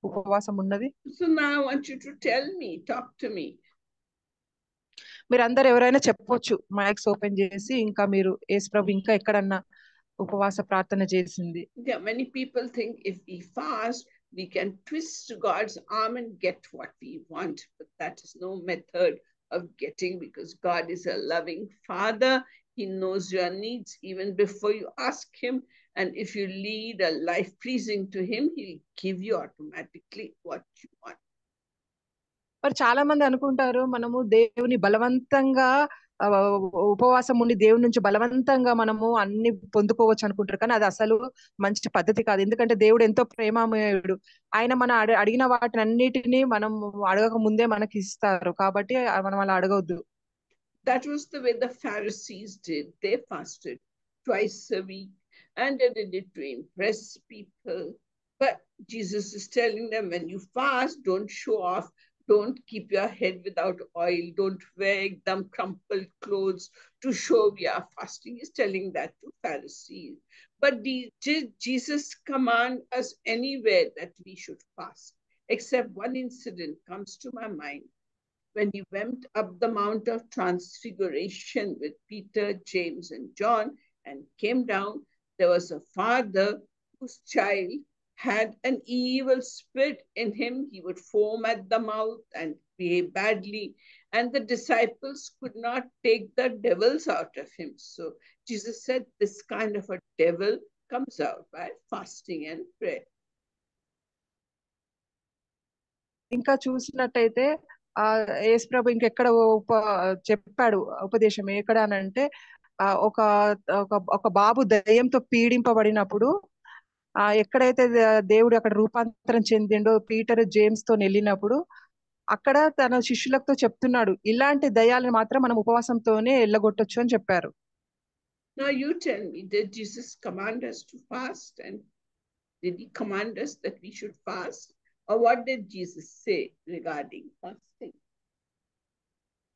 ఉపవాసం ఉన్నది? So now I want you to tell me, talk to me. మీరు అందరు ఎవరైనా చెప్పొచ్చు మైక్స్ ఓపెన్ చేసి, ఇంకా మీరు యేసు ప్రభు ఇంకా ఎక్కడన్నా ఉపవాస ప్రార్థన చేసింది. Yeah, many people think if we fast we can twist God's arm and get what we want, but that is no method of getting, because God is a loving Father. He knows your needs even before you ask him, and if you lead a life pleasing to him, he'll give you automatically what you want. మరి చాలా మంది అనుకుంటారు మనము దేవుని బలవంతంగా ఉపవాసం ఉండి దేవుని నుంచి బలవంతంగా మనము అన్ని పొందుకోవచ్చు అనుకుంటారు. కానీ అది అసలు మంచి పద్ధతి కాదు. ఎందుకంటే దేవుడు ఎంతో ప్రేమమయుడు. ఆయన మన అడిగిన వాటిని అన్నిటినీ మనం అడగక ముందే మనకి ఇస్తారు. కాబట్టి మనం అలా అడగవద్దు. That was the way the Pharisees did. They fasted twice a week and they did it to impress people. But Jesus is telling them, when you fast, don't show off. Don't keep your head without oil. Don't wear them crumpled clothes to show we are fasting. He's telling that to Pharisees. But did Jesus command us anywhere that we should fast? Except one incident comes to my mind. When he went up the Mount of Transfiguration with Peter, James, and John and came down, there was a father whose child had an evil spirit in him. He would foam at the mouth and behave badly, and the disciples could not take the devils out of him. So Jesus said this kind of a devil comes out by fasting and prayer. ఇంకా చూసినట్టయితే యేసు ప్రభు ఇంకెక్కడ చెప్పాడు ఉపదేశం ఎక్కడ అనంటే ఒక ఒక బాబు దయ్యంతో పీడింపబడినప్పుడు ఎక్కడైతే దేవుడు అక్కడ రూపాంతరం చెందిండో పీటర్ జేమ్స్ తో వెళ్ళినప్పుడు అక్కడ తన శిష్యులతో చెప్తున్నాడు ఇలాంటి దయ్యాలను మాత్రం మనం ఉపవాసంతోనే వెళ్ళగొట్టొచ్చు అని చెప్పారు. Now you tell me, did Jesus command us to fast, and did he command us that we should fast, or what did Jesus say regarding fasting?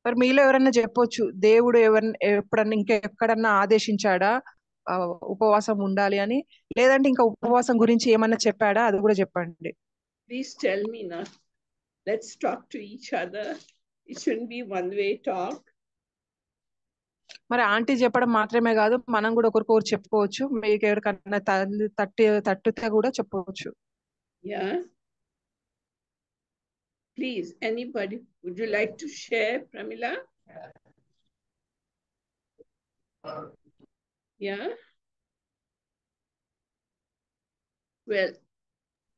మరి మీలో ఎవరన్నా చెప్పొచ్చు దేవుడు ఎప్పుడన్నా ఇంకెక్కడన్నా ఆదేశించాడా ఉపవాసం ఉండాలి అని, లేదంటే ఇంకా ఉపవాసం గురించి ఏమన్నా చెప్పాడా అది కూడా చెప్పండి. Please tell me now. Let's talk to each other. It shouldn't be one way talk. మరి ఆంటీ చెప్పడం మాత్రమే కాదు, మనం కూడా ఒకరికొకరు చెప్పుకోవచ్చు. మీకు ఎవరికన్నా తట్టుతే కూడా చెప్పవచ్చు. Yeah. Please, anybody, would you like to share, Pramila? Yeah. Well,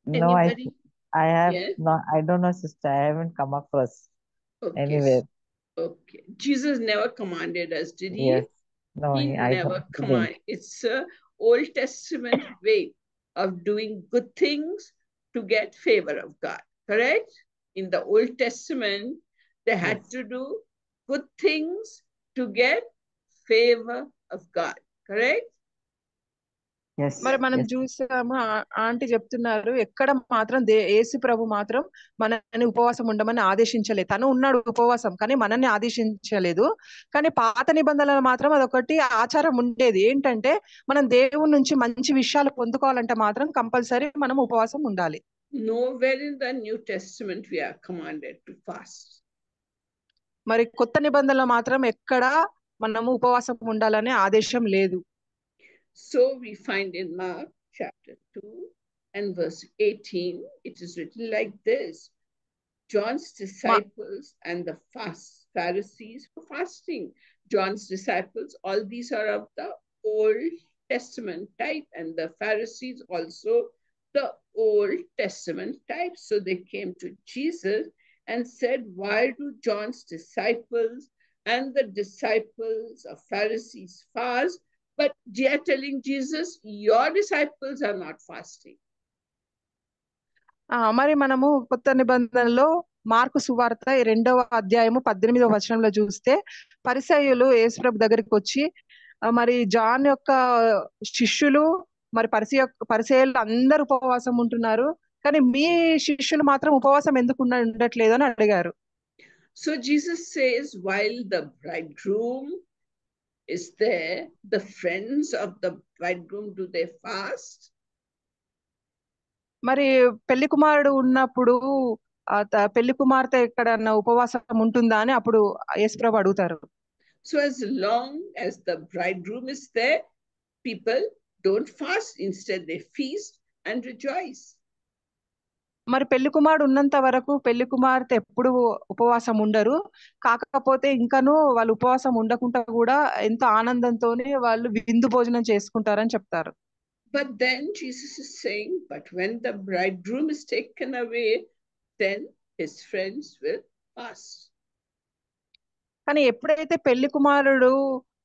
No, anybody? I have Yes? not. I don't know, sister. I haven't come across anywhere. Okay. Jesus never commanded us, did he? Yes. No, He never commanded. It's an Old Testament way of doing good things to get favor of God. Correct? In the Old Testament, they had to do good things to get favor of God. Correct? మరి మనం చూసాము aunty చెప్తున్నారు ఎక్కడ మాత్రం యేసు ప్రభు మాత్రం మనని ఉపవాసం ఉండమని ఆదేశించలేదు. తను ఉన్నాడు ఉపవాసం, కానీ మనల్ని ఆదేశించలేదు. కానీ పాత నిబంధనలు మాత్రం అదొకటి ఆచారం ఉండేది. ఏంటంటే మనం దేవుడి నుంచి మంచి విషయాలు పొందుకోవాలంటే మాత్రం కంపల్సరీ మనం ఉపవాసం ఉండాలి. Nowhere in the New Testament we are commanded to fast. మరి కొత్త నిబంధనలు మాత్రం ఎక్కడ మనము ఉపవాసం ఉండాలనే ఆదేశం లేదు. So we find in Mark chapter 2 and verse 18, it is written like this: John's disciples and the Pharisees were fasting. John's disciples, all these are of the Old Testament type, and the Pharisees also the Old Testament type. So they came to Jesus and said, why do John's disciples and the disciples of Pharisees fast, but they are telling Jesus, your disciples are not fasting? మరి మనము కొత్త నిబంధనలో mark సువార్త 2వ అధ్యాయము 18వ వచనంలో చూస్తే పరిసయ్యులు యేసుప్రభు దగ్గరికి వచ్చి మరి జాన్ యొక్క శిష్యులు మరి పరిసయ్యులు అందరూ ఉపవాసం ఉంటున్నారు, కానీ మీ శిష్యులు మాత్రం ఉపవాసం ఎందుకు ఉండట్లేదు అని అడిగారు. So Jesus says, while the bridegroom is there, the friends of the bridegroom, do they fast? మరి పెళ్లి కుమారుడు ఉన్నప్పుడు పెళ్లి కుమార్తె ఎక్కడన్నా ఉపవాసం ఉంటుందా అని అప్పుడు యేసుప్రభు అడుగుతారు. So as long as the bridegroom is there, people don't fast. Instead, they feast and rejoice. మరి పెళ్లి కుమారుడు ఉన్నంత వరకు పెళ్లి కుమార్తె ఎప్పుడు ఉపవాసం ఉండరు. కాకపోతే ఇంకను వాళ్ళు ఉపవాసం ఉండకుండా కూడా ఎంతో ఆనందంతోనే వాళ్ళు విందు భోజనం చేసుకుంటారని చెప్తారు. But then Jesus is saying, but when the bridegroom is taken away, then his friends will fast. కానీ ఎప్పుడైతే పెళ్లి కుమారుడు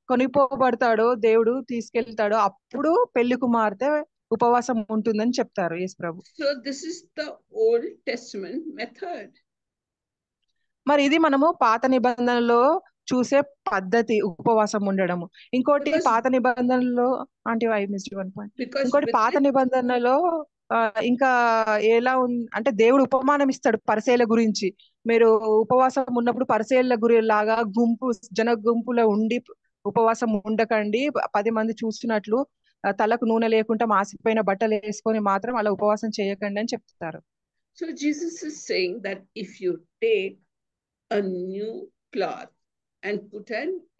కొనిపోబడతాడో, దేవుడు తీసుకెళ్తాడో, అప్పుడు పెళ్లి కుమార్తె ఉపవాసం ఉంటుందని చెప్తారు యేసు ప్రభు. So this is the Old Testament method. మరి ఇది మనము పాత నిబంధనలో చూసే పద్ధతి ఉపవాసం ఉండడము. ఇంకోటి పాత నిబంధనలో ఇంకోటి పాత నిబంధనలో ఇంకా ఎలా అంటే దేవుడు ఉపమానం ఇస్తాడు పరిసయ్యుల గురించి. మీరు ఉపవాసం ఉన్నప్పుడు పరిసయ్యుల లాగా జన గుంపులో ఉండి ఉపవాసం ఉండకండి, 10 మంది చూస్తున్నట్లు తలకు నూనె లేకుండా మాసిపోయిన బట్టలు వేసుకొని మాత్రం అలా ఉపవాసం చేయకండి అని చెప్తారు. So Jesus is saying that if you take a new cloth and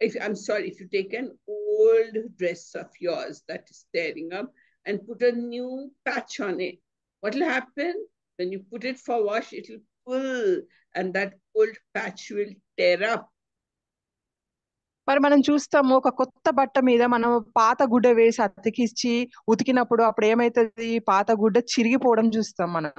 if you take an old dress of yours that is tearing up and put a new patch on it, what will happen? When you put it for wash, it will pull and that old patch will tear up. మరి మనం చూస్తాము ఒక కొత్త బట్ట మీద మనం పాత గుడ్డ వేసి అతికిచ్చి ఉతికినప్పుడు అప్పుడు ఏమైతుంది, పాత గుడ్డ చిరిగిపోవడం చూస్తాం మనం.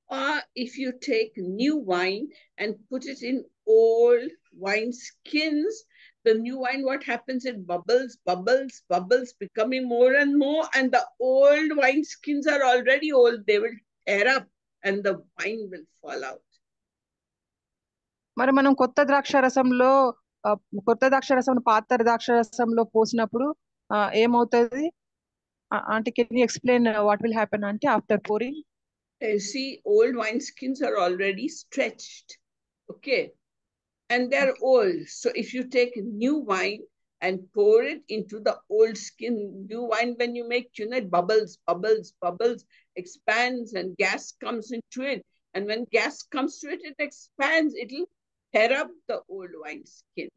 Or if you take new wine and put it in old wine skins, the new wine, what happens? It bubbles, bubbles, bubbles, becoming more and more, and the old wine skins are already old. They will tear up and the wine will fall out. మరి మనం కొత్త ద్రాక్షరసం పాత ద్రాక్షరసంలో పోసినప్పుడు ఏమవుతుంది? Aunty, can you explain what will happen అంటే after pouring? See, old wine skins are already stretched, okay, and they're old. So if you take new wine and pour it into the old skin, new wine, when you make, it bubbles, bubbles, bubbles, expands, and gas comes into it. And when gas comes to it, it expands. It'll tear up the old wine skin.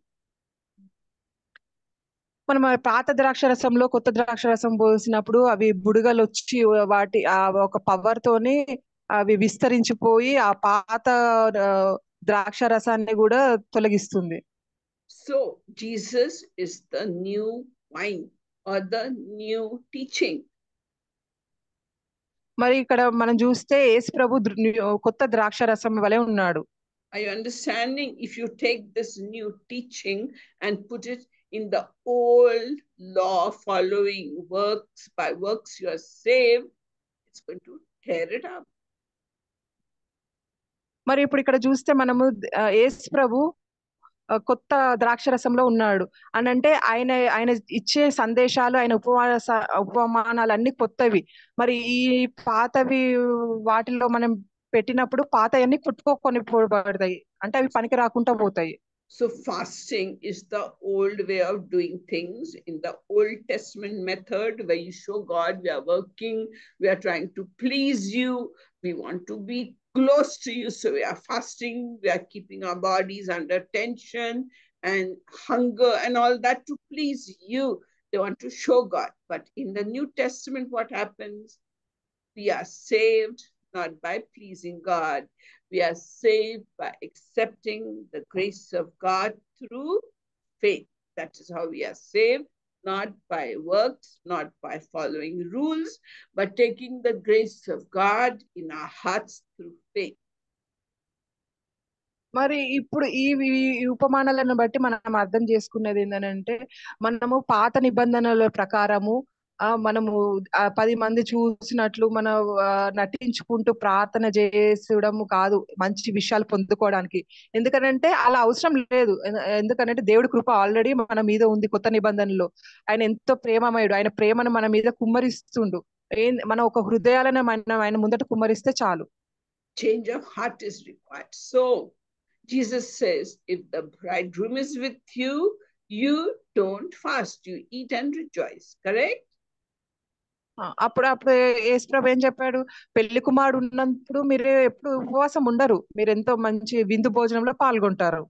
మనం పాత ద్రాక్షరసంలో కొత్త ద్రాక్షరసం పోసినప్పుడు అవి బుడగలు వచ్చి వాటి ఒక పవర్ తోని అవి విస్తరించిపోయి ఆ పాత ద్రాక్షరసాన్ని కూడా తొలగిస్తుంది. So Jesus is the new wine or the new teaching. మరి ఇక్కడ మనం చూస్తే యేసు ప్రభు కొత్త ద్రాక్షరసం వలె ఉన్నాడు. Are you understanding? If you take this new teaching and put it in the old law, following works, by works you are saved, it's going to tear it up. మరి ఇప్పుడు ఇక్కడ చూస్తే మనము యేసు ప్రభు కొత్త ద్రాక్షరసంలో ఉన్నాడు అని అంటే ఆయన ఇచ్చే సందేశాలు, ఆయన ఉపమానాలు అన్ని కొత్తవి. మరి ఈ పాతవి వాటిల్లో మనం పెట్టినప్పుడు పాత అన్ని కొట్టుకొని పడతాయి, అంటే అవి పనికి రాకుండా పోతాయి. So fasting is the old way of doing things in the Old Testament method, where you show God we are working, we are trying to please you, we want to be close to you, so we are fasting, we are keeping our bodies under tension and hunger and all that to please you. They want to show God. But in the New Testament, what happens? We are saved not by pleasing God. We are saved by accepting the grace of God through faith. That is how we are saved, not by works, not by following rules, but taking the grace of God in our hearts through faith. మరి ఇప్పుడు ఈ ఉపమానాలను బట్టి మనం అర్థం చేసుకున్నది ఏంటంటే, మనము పాత నిబంధనల ప్రకారము మనము 10 మంది చూసినట్లు మనం నటించుకుంటూ ప్రార్థన చేయడము కాదు మంచి విషయాలు పొందుకోవడానికి. ఎందుకంటే అలా అవసరం లేదు. ఎందుకంటే దేవుడి కృప ఆల్రెడీ మన మీద ఉంది. కొత్త నిబంధనలో ఆయన ఎంతో ప్రేమమయుడు. ఆయన ప్రేమను మన మీద కుమ్మరిస్తుండు. మనం ఒక హృదయాలను ఆయన ముందట కుమ్మరిస్తే చాలు. Change of heart is required. So Jesus says, if the bridegroom is with you, you don't fast, you eat and rejoice. Correct? అప్పుడు యేసు ప్రభు ఏం చెప్పాడు? పెళ్లి కుమారుడు ఉన్నప్పుడు మీరు ఎప్పుడు ఉపవాసం ఉండరు, మీరు ఎంతో మంచి విందు భోజనంలో పాల్గొంటారు.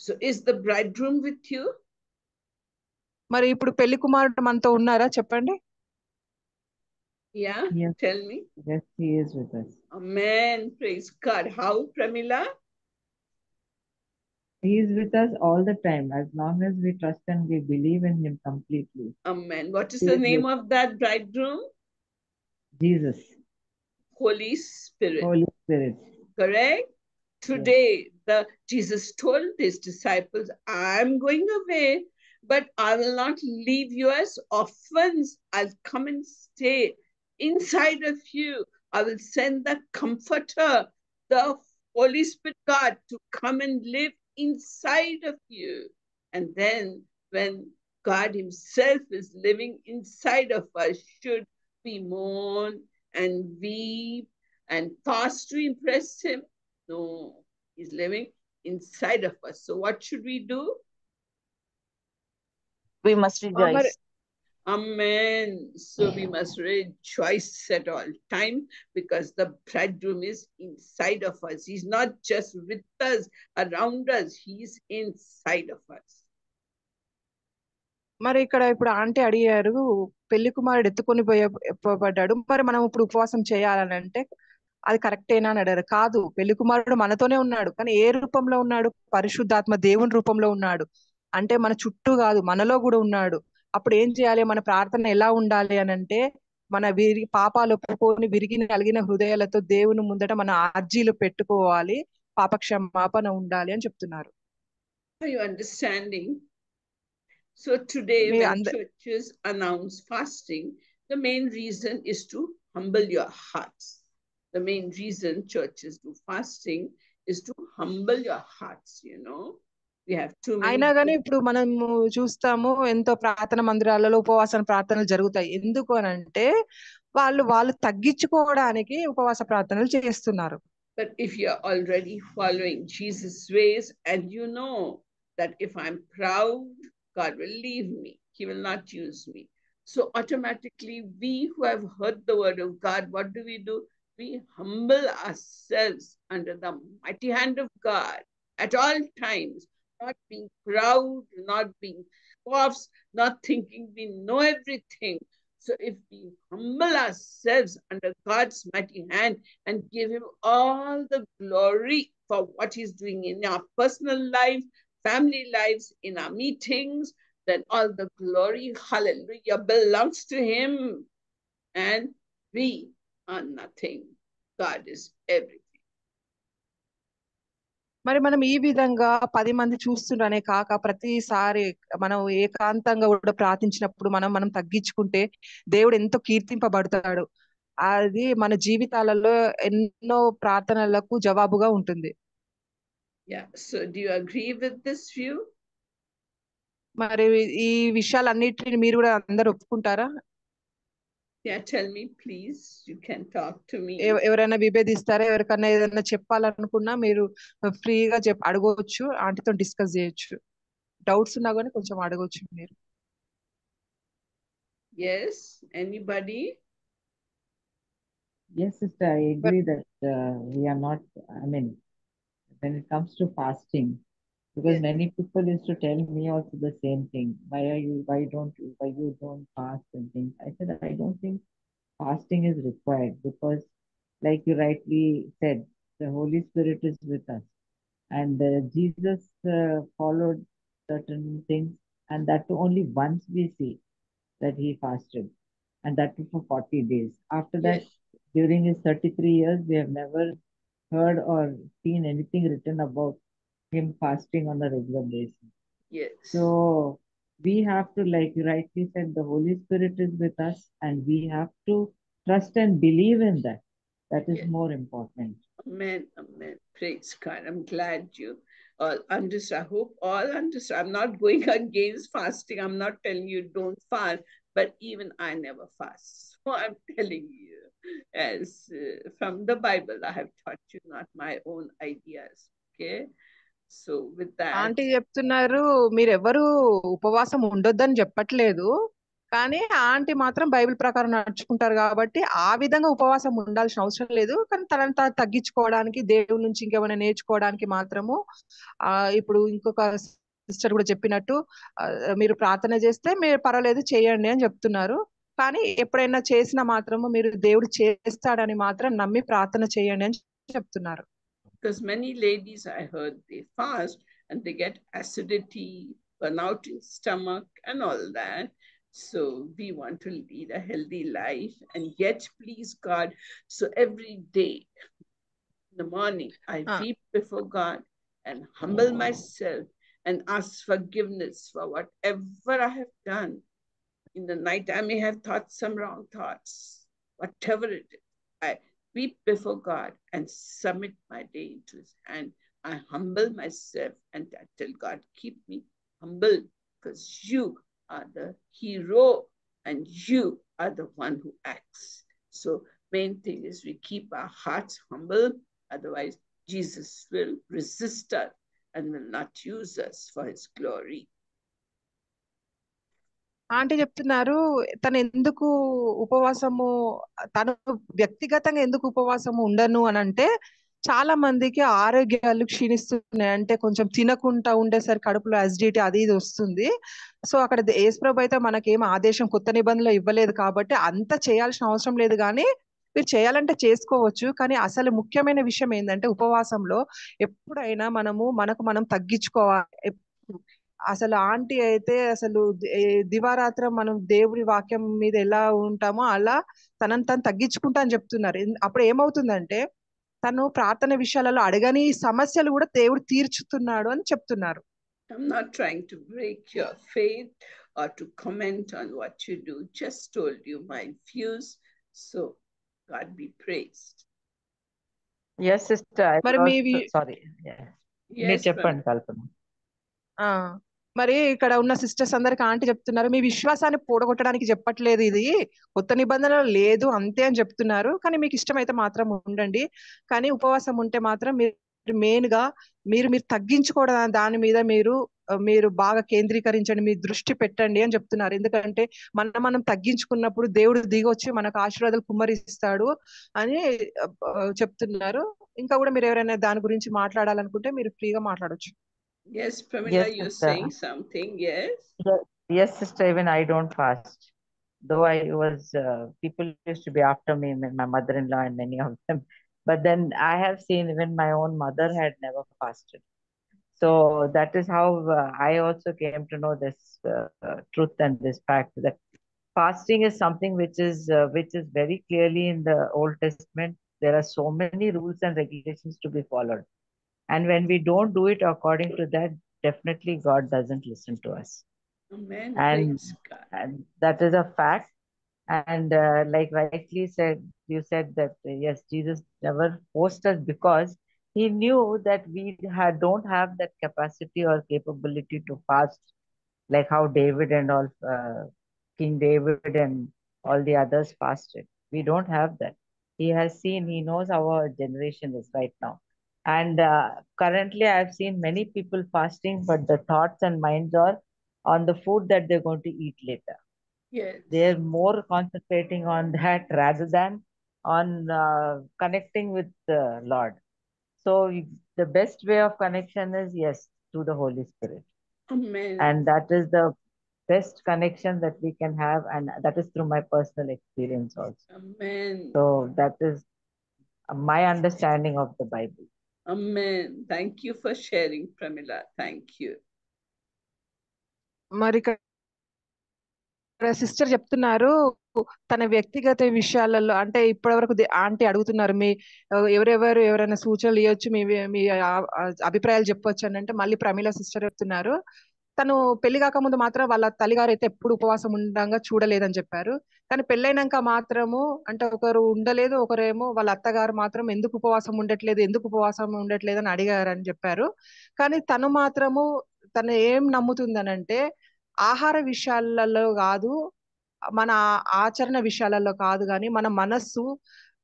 So is the bridegroom with you? మరి ఇప్పుడు పెళ్లి కుమారుడు మనతో ఉన్నారా? చెప్పండి. Yeah, yes. Tell me. Yes, he is with us. Amen. Praise God. How, Pramila? He is with us all the time, as long as we trust and we believe in him completely. Amen. What is the name of that bridegroom? Jesus. Holy Spirit. Holy Spirit. Correct? Today, Jesus told his disciples, I'm going away, but I will not leave you as orphans. I'll come and stay inside of you. I will send the Comforter, the Holy Spirit God, to come and live inside of you. And then when God himself is living inside of us, should we mourn and weep and fast to impress him? No, he's living inside of us. So what should we do? We must rejoice. Amen. So we must rejoice at all time, because the bridegroom is inside of us. He's not just with us, around us. He's inside of us. మరి ఇక్కడ ఇప్పుడు aunty అడిగారు, పెళ్లి కుమారుడు ఎత్తుకొని పోయబడ్డాడు, మరి మనం ఇప్పుడు ఉపవాసం చేయాలని అంటే అది కరెక్టేనా అని అడిగారు. కాదు, పెళ్లి కుమారుడు మనతోనే ఉన్నాడు, కానీ ఏ రూపంలో ఉన్నాడు? పరిశుద్ధాత్మ దేవుని రూపంలో ఉన్నాడు. అంటే మన చుట్టూ కాదు, మనలో కూడా ఉన్నాడు. అప్పుడు ఏం చేయాలి? మన ప్రార్థన ఎలా ఉండాలి అని అంటే, మన పాపాలు ఒప్పుకొని విరిగి నలిగిన హృదయాలతో దేవుని ముందట మన అర్జీలు పెట్టుకోవాలి, పాప క్షమాపణ ఉండాలి అని చెప్తున్నారు. Are you understanding? So today when churches announce fasting, the main reason is to humble your hearts. The main reason churches do fasting is to humble your hearts, you know. We have too many. అయినా కానీ ఇప్పుడు మనము చూస్తాము ఎంతో ప్రార్థన మందిరాలలో ఉపవాస ప్రార్థనలు జరుగుతాయి. ఎందుకు అనంటే వాళ్ళు తగ్గించుకోవడానికి ఉపవాస ప్రార్థనలు చేస్తున్నారు. But if you're already following Jesus' ways and you know that if I'm proud, God will leave me. He will not use me. So automatically we who have heard the word of God, what do? We humble ourselves under the mighty hand of God at all times, not being proud, not being scoffs, not thinking we know everything. So if we humble ourselves under God's mighty hand and give him all the glory for what he's doing in our personal life, family lives, in our meetings, then all the glory, hallelujah, belongs to him. And we are nothing. God is everything. మరి మనం ఈ విధంగా 10 మంది చూస్తుండనే కాక ప్రతిసారి మనం ఏకాంతంగా కూడా ప్రార్థించినప్పుడు మనం తగ్గించుకుంటే దేవుడు ఎంతో కీర్తింపబడతాడు. అది మన జీవితాలలో ఎన్నో ప్రార్థనలకు జవాబుగా ఉంటుంది. Yeah, so do you agree with this view? మరి ఈ విషయాలన్నిటిని మీరు కూడా అందరూ ఒప్పుకుంటారా? Yeah, tell me please. You can talk to me. ఎవరైనా విభేదిస్తారా? ఎవరికన్నా ఏదైనా చెప్పాలనుకున్నా మీరు ఫ్రీగా అడగవచ్చు, ఆంటీతో డిస్కస్ చేయొచ్చు. డౌట్స్ ఉన్నా కానీ కొంచెం అడగవచ్చు మీరు. Yes, anybody? Yes, sister, I agree that we are not, I mean, when it comes to fasting, because many people used to tell me also the same thing. Why you don't fast and things. I said, I don't think fasting is required, because like you rightly said, the Holy Spirit is with us. And Jesus followed certain things, and that only once we see that he fasted, and that too for 40 days. After that, during his 33 years, we have never heard or seen anything written about him fasting on a regular basis. Yes. So we have to, like you rightly said, the Holy Spirit is with us, and we have to trust and believe in that. That is more important. Amen, amen. Praise God. I'm glad you all understand. I hope all understand. I'm not going against fasting. I'm not telling you don't fast, but even I never fast. So I'm telling you, as from the Bible, I have taught you, not my own ideas. Okay? So with that. Aunty చెప్తున్నారు మీరెవరు ఉపవాసం ఉండొద్దని చెప్పట్లేదు, కానీ aunty మాత్రం Bible ప్రకారం నడుచుకుంటారు కాబట్టి ఆ విధంగా ఉపవాసం ఉండాల్సిన అవసరం లేదు. కానీ తనంతా తగ్గించుకోవడానికి, దేవుడి నుంచి ఇంకేమైనా నేర్చుకోవడానికి మాత్రము ఇప్పుడు ఇంకొక సిస్టర్ కూడా చెప్పినట్టు మీరు ప్రార్థన చేస్తే మీరు పర్వాలేదు చేయండి అని చెప్తున్నారు. కానీ ఎప్పుడైనా చేసినా మాత్రము మీరు దేవుడు చేస్తాడని మాత్రం నమ్మి ప్రార్థన చేయండి అని చెప్తున్నారు. Because many ladies I heard they fast and they get acidity, burnout in stomach and all that. So we want to lead a healthy life and yet please God. So every day in the morning I weep before God and humble myself and ask forgiveness for whatever I have done. In the night I may have thought some wrong thoughts. Whatever it is, I weep before God and submit my day into his hand. I humble myself and I tell God, keep me humble, because you are the hero and you are the one who acts. So main thing is we keep our hearts humble, otherwise Jesus will resist us and will not use us for his glory. Aunty చెప్తున్నారు తను ఎందుకు ఉపవాసము, తను వ్యక్తిగతంగా ఎందుకు ఉపవాసము ఉండను అని అంటే, చాలా మందికి ఆరోగ్యాలు క్షీణిస్తున్నాయి. అంటే కొంచెం తినకుండా ఉండేసరికి కడుపులో అసిడిటీ అది ఇది వస్తుంది. సో అక్కడ యేసుప్రభు అయితే మనకేం ఆదేశం కొత్త నిబంధనలో ఇవ్వలేదు కాబట్టి అంత చేయాల్సిన అవసరం లేదు. కానీ మీరు చేయాలంటే చేసుకోవచ్చు. కానీ అసలు ముఖ్యమైన విషయం ఏంటంటే ఉపవాసంలో ఎప్పుడైనా మనకు మనం తగ్గించుకోవాలి. అసలు ఆంటీ అయితే అసలు దివారాత్రం మనం దేవుడి వాక్యం మీద ఎలా ఉంటామో అలా తనని తను తగ్గించుకుంటా అని చెప్తున్నారు. అప్పుడు ఏమవుతుందంటే తను ప్రార్థన విషయాలలో అడగని సమస్యలు కూడా దేవుడు తీర్చుతున్నాడు అని చెప్తున్నారు. I'm not trying to break your faith or to comment on what you do. Just told you my views. So God be praised. Yes, sister. మరి sorry. Yes, చెప్పండి కల్పన. మరి ఇక్కడ ఉన్న సిస్టర్స్ అందరికి ఆంటీ చెప్తున్నారు, మీ విశ్వాసాన్ని పూడగొట్టడానికి చెప్పట్లేదు, ఇది కొత్త నిబంధనలు లేదు అంతే అని చెప్తున్నారు. కానీ మీకు ఇష్టమైతే మాత్రం ఉండండి, కానీ ఉపవాసం ఉంటే మాత్రం మీరు మెయిన్ గా మీరు తగ్గించుకోవడం దాని మీద మీరు బాగా కేంద్రీకరించండి, మీ దృష్టి పెట్టండి అని చెప్తున్నారు. ఎందుకంటే మనం తగ్గించుకున్నప్పుడు దేవుడు దిగొచ్చి మనకు ఆశీర్వాదాలు కుమ్మరిస్తాడు అని చెప్తున్నారు. ఇంకా కూడా మీరు ఎవరైనా దాని గురించి మాట్లాడాలనుకుంటే మీరు ఫ్రీగా మాట్లాడొచ్చు. Yes, Pramila, yes, you're sister. Saying something, yes? Yes, sister, even I don't fast. Though I was, people used to be after me, my mother-in-law and many of them. But then I have seen even my own mother had never fasted. So that is how I also came to know this truth and this fact that fasting is something which is very clearly in the Old Testament. There are so many rules and regulations to be followed. And when we don't do it according to that, definitely God doesn't listen to us. Amen. And that is a fact. And like rightly said, you said that yes, Jesus never forced us because he knew that we don't have that capacity or capability to fast like how David and all, King David and all the others fasted. We don't have that. He has seen, he knows how our generation is right now. And currently, I've seen many people fasting, but the thoughts and minds are on the food that they're going to eat later. Yes. They're more concentrating on that rather than on connecting with the Lord. So the best way of connection is, yes, through the Holy Spirit. Amen. And that is the best connection that we can have. And that is through my personal experience also. Amen. So that is my understanding of the Bible. Amen. Thank you for sharing, Pramila. Thank you. మరి sister చెప్తున్నారు తన వ్యక్తిగత విషయాలలో, అంటే ఇప్పటివరకు aunty అడుగుతున్నారు మీ ఎవరైనా సూచనలు ఇవ్వచ్చు, మీ అభిప్రాయాలు చెప్పొచ్చు అని. అంటే మళ్ళీ ప్రమీల సిస్టర్ చెప్తున్నారు తను పెళ్లి కాకముందు మాత్రం వాళ్ళ తల్లిగారు అయితే ఎప్పుడు ఉపవాసం ఉండగా చూడలేదని చెప్పారు. కానీ పెళ్ళైనాక మాత్రము అంటే ఒకరు ఉండలేదు, ఒకరేమో వాళ్ళ అత్తగారు మాత్రం ఎందుకు ఉపవాసం ఉండట్లేదు అని అడిగారని చెప్పారు. కానీ తను మాత్రము తను ఏం నమ్ముతుందనంటే ఆహార విషయాలలో కాదు, మన ఆచరణ విషయాలలో కాదు, కానీ మన మనస్సు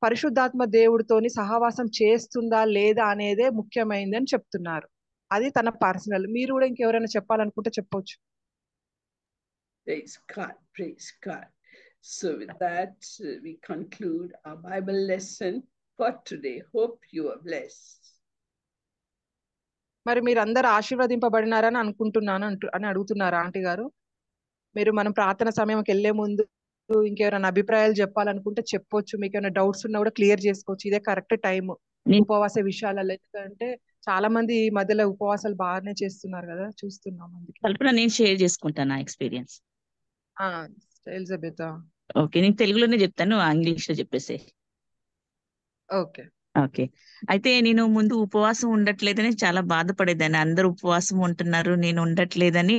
పరిశుద్ధాత్మ దేవుడితోని సహవాసం చేస్తుందా లేదా అనేదే ముఖ్యమైనది అని చెప్తున్నారు. అది తన పర్సనల్. మీరు కూడా ఇంకెవరైనా చెప్పాలనుకుంటే చెప్పొచ్చు. Praise God, praise God. So with that, we conclude our Bible lesson for today. Hope you are blessed. మరి మీరు అందరు ఆశీర్వదింపబడినారని అనుకుంటున్నాను అని అడుగుతున్నారు ఆంటీ గారు. మీరు మనం ప్రార్థన సమయంకి వెళ్లే ముందు ఇంకెవరైనా అభిప్రాయాలు చెప్పాలనుకుంటే చెప్పొచ్చు. మీకు ఏమైనా డౌట్స్ ఉన్నా కూడా క్లియర్ చేసుకోవచ్చు. ఇదే కరెక్ట్ టైం ఉపవాస విషయాలలో. ఎందుకంటే చాలా మంది ఈ మధ్యలో ఉపవాసాలు బాగానే చేస్తున్నారు కదా, చూస్తున్నాం. కల్పన, నేను షేర్ చేసుకుంటాను నా ఎక్స్పీరియన్స్. ఎలిజబెత్ ఓకే, నేను తెలుగులోనే చెప్తాను, ఇంగ్లీష్ లో చెప్పేసే. Okay okay. అయితే నేను ముందు ఉపవాసం ఉండట్లేదని చాలా బాధపడేదాన్ని. అందరూ ఉపవాసం ఉంటున్నారు, నేను ఉండట్లేదని,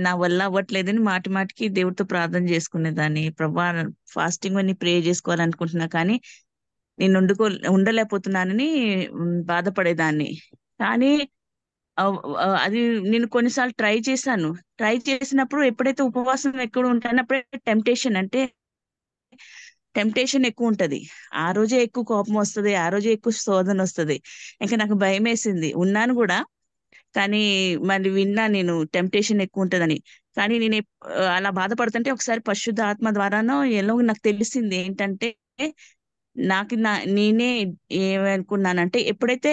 నా వల్ల అవ్వట్లేదని మాటికి దేవుడితో ప్రార్థన చేసుకునేదాన్ని. ప్రభా, ఫాస్టింగ్ అని ప్రే చేసుకోవాలనుకుంటున్నా కానీ నేను ఉండలేకపోతున్నానని బాధపడేదాన్ని. కానీ అది నేను కొన్నిసార్లు ట్రై చేశాను. ట్రై చేసినప్పుడు ఎప్పుడైతే ఉపవాసం ఎక్కడ ఉంటానో అప్పుడే టెంప్టేషన్ ఎక్కువ ఉంటది. ఆ రోజే ఎక్కువ కోపం వస్తుంది, ఆ రోజే ఎక్కువ శోధన వస్తుంది. ఇంకా నాకు భయం వేసింది. ఉన్నాను కూడా, కానీ మళ్ళీ విన్నా నేను టెంప్టేషన్ ఎక్కువ ఉంటదని. కానీ నేను అలా బాధపడుతుంటే ఒకసారి పరిశుద్ధ ఆత్మ ద్వారానో ఎలా నాకు తెలిసింది ఏంటంటే, నేనే ఏమనుకున్నానంటే, ఎప్పుడైతే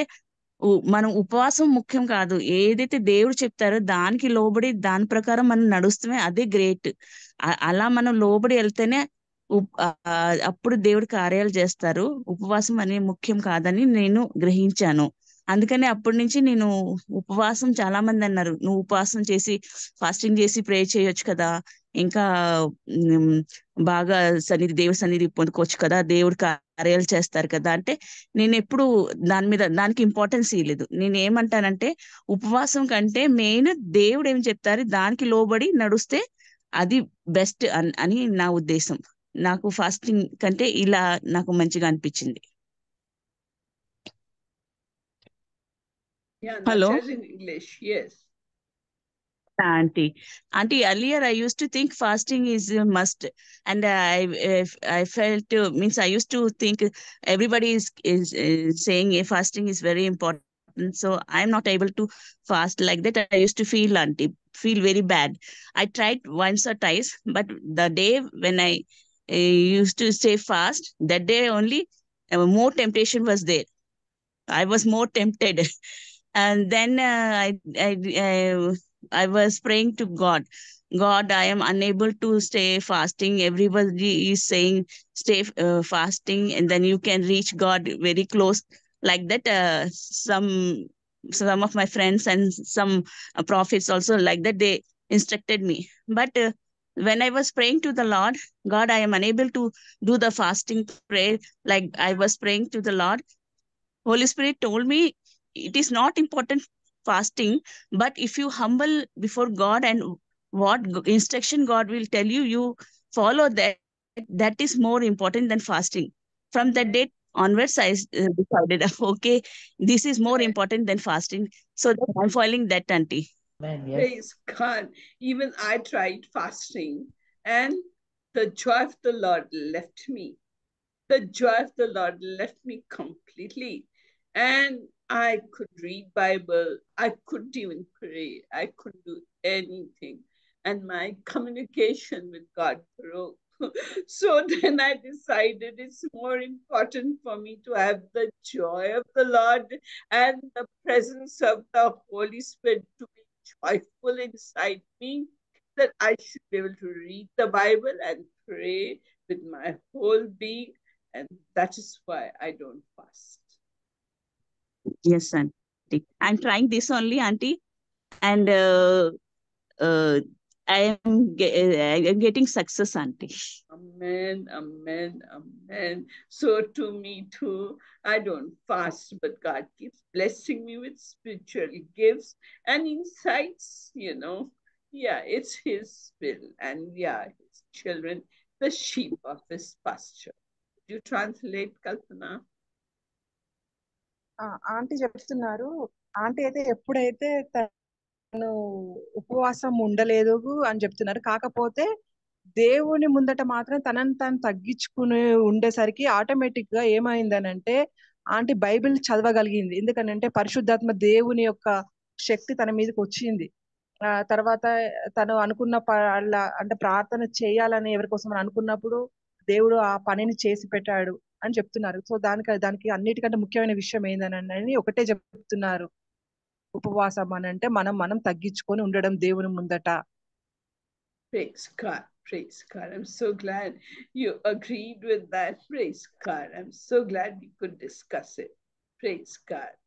మనం ఉపవాసం ముఖ్యం కాదు, ఏదైతే దేవుడు చెప్తారో దానికి లోబడి దాని ప్రకారం మనం నడుస్తామే అదే గ్రేట్. అలా మనం లోబడి వెళ్తేనే అప్పుడు దేవుడి కార్యాలు చేస్తారు. ఉపవాసం అనేది ముఖ్యం కాదని నేను గ్రహించాను. అందుకని అప్పటి నుంచి నేను ఉపవాసం, చాలా మంది అన్నారు నువ్వు ఉపవాసం చేసి ఫాస్టింగ్ చేసి ప్రే చేయొచ్చు కదా, ఇంకా ఉమ్, బాగా దేవుడి సన్నిధి పొందుకోవచ్చు కదా, దేవుడు కార్యాలు చేస్తారు కదా అంటే నేను ఎప్పుడు దానికి ఇంపార్టెన్స్ ఇవ్వలేదు. నేను ఏమంటానంటే ఉపవాసం కంటే మెయిన్ దేవుడు ఏం చెప్తారు దానికి లోబడి నడుస్తే అది బెస్ట్ అని నా ఉద్దేశం. నాకు ఫాస్టింగ్ కంటే ఇలా నాకు మంచిగా అనిపించింది. Yeah, Hello. Nacha's in English. Yes. Auntie, earlier I used to think fasting is a must, and I felt means I used to think everybody is saying fasting is very important, so I'm not able to fast like that. I used to feel very bad. I tried once or twice, but the day when I used to stay fast, that day only more temptation was there. I was more tempted. And then I was praying to God. God, I am unable to stay fasting. Everybody is saying stay fasting, and then you can reach God very close. Like that, some of my friends and some prophets also like that they instructed me. But when I was praying to the Lord, God, I am unable to do the fasting prayer. Like I was praying to the Lord, Holy Spirit told me it is not important fasting, but if you humble before God and what instruction God will tell you, you follow that. That is more important than fasting. From that date onwards, I decided, okay, this is more important than fasting. So that I'm following that, auntie. Man, yes. Praise God. Even I tried fasting, and the joy of the Lord left me. The joy of the Lord left me completely. And I could read Bible. I couldn't even pray. I couldn't do anything. And my communication with God broke. So then I decided it's more important for me to have the joy of the Lord and the presence of the Holy Spirit to be joyful inside me, that I should be able to read the Bible and pray with my whole being. And that is why I don't fast. Yes, auntie. I'm trying this only, auntie. And I am getting success, auntie. Amen, amen, amen. So to me too, I don't fast, but God keeps blessing me with spiritual gifts and insights, Yeah, it's His will. And yeah, His children, the sheep of His pasture. Do you translate, Kalpana? Aunty చెప్తున్నారు. Aunty అయితే ఎప్పుడైతే తను ఉపవాసం ఉండలేదు అని చెప్తున్నారు. కాకపోతే దేవుని ముందట మాత్రం తనని తాను తగ్గించుకుని ఉండేసరికి ఆటోమేటిక్ గా ఏమైందనంటే ఆంటీ బైబిల్ చదవగలిగింది. ఎందుకనంటే పరిశుద్ధాత్మ దేవుని యొక్క శక్తి తన మీదకి వచ్చింది. తర్వాత తను అనుకున్న అంటే ప్రార్థన చేయాలని ఎవరి కోసం అనుకున్నప్పుడు దేవుడు ఆ పనిని చేసి పెట్టాడు అని చెప్తున్నారు. సో దానికి అన్నిటికంటే ముఖ్యమైన విషయం ఏందని ఒకటే చెప్తున్నారు, ఉపవాసం అని అంటే మనం తగ్గించుకొని ఉండడం దేవుని ముందట. Praise God. Praise God. I'm so glad you agreed with that. Praise God. I'm so glad we could discuss it. Praise God.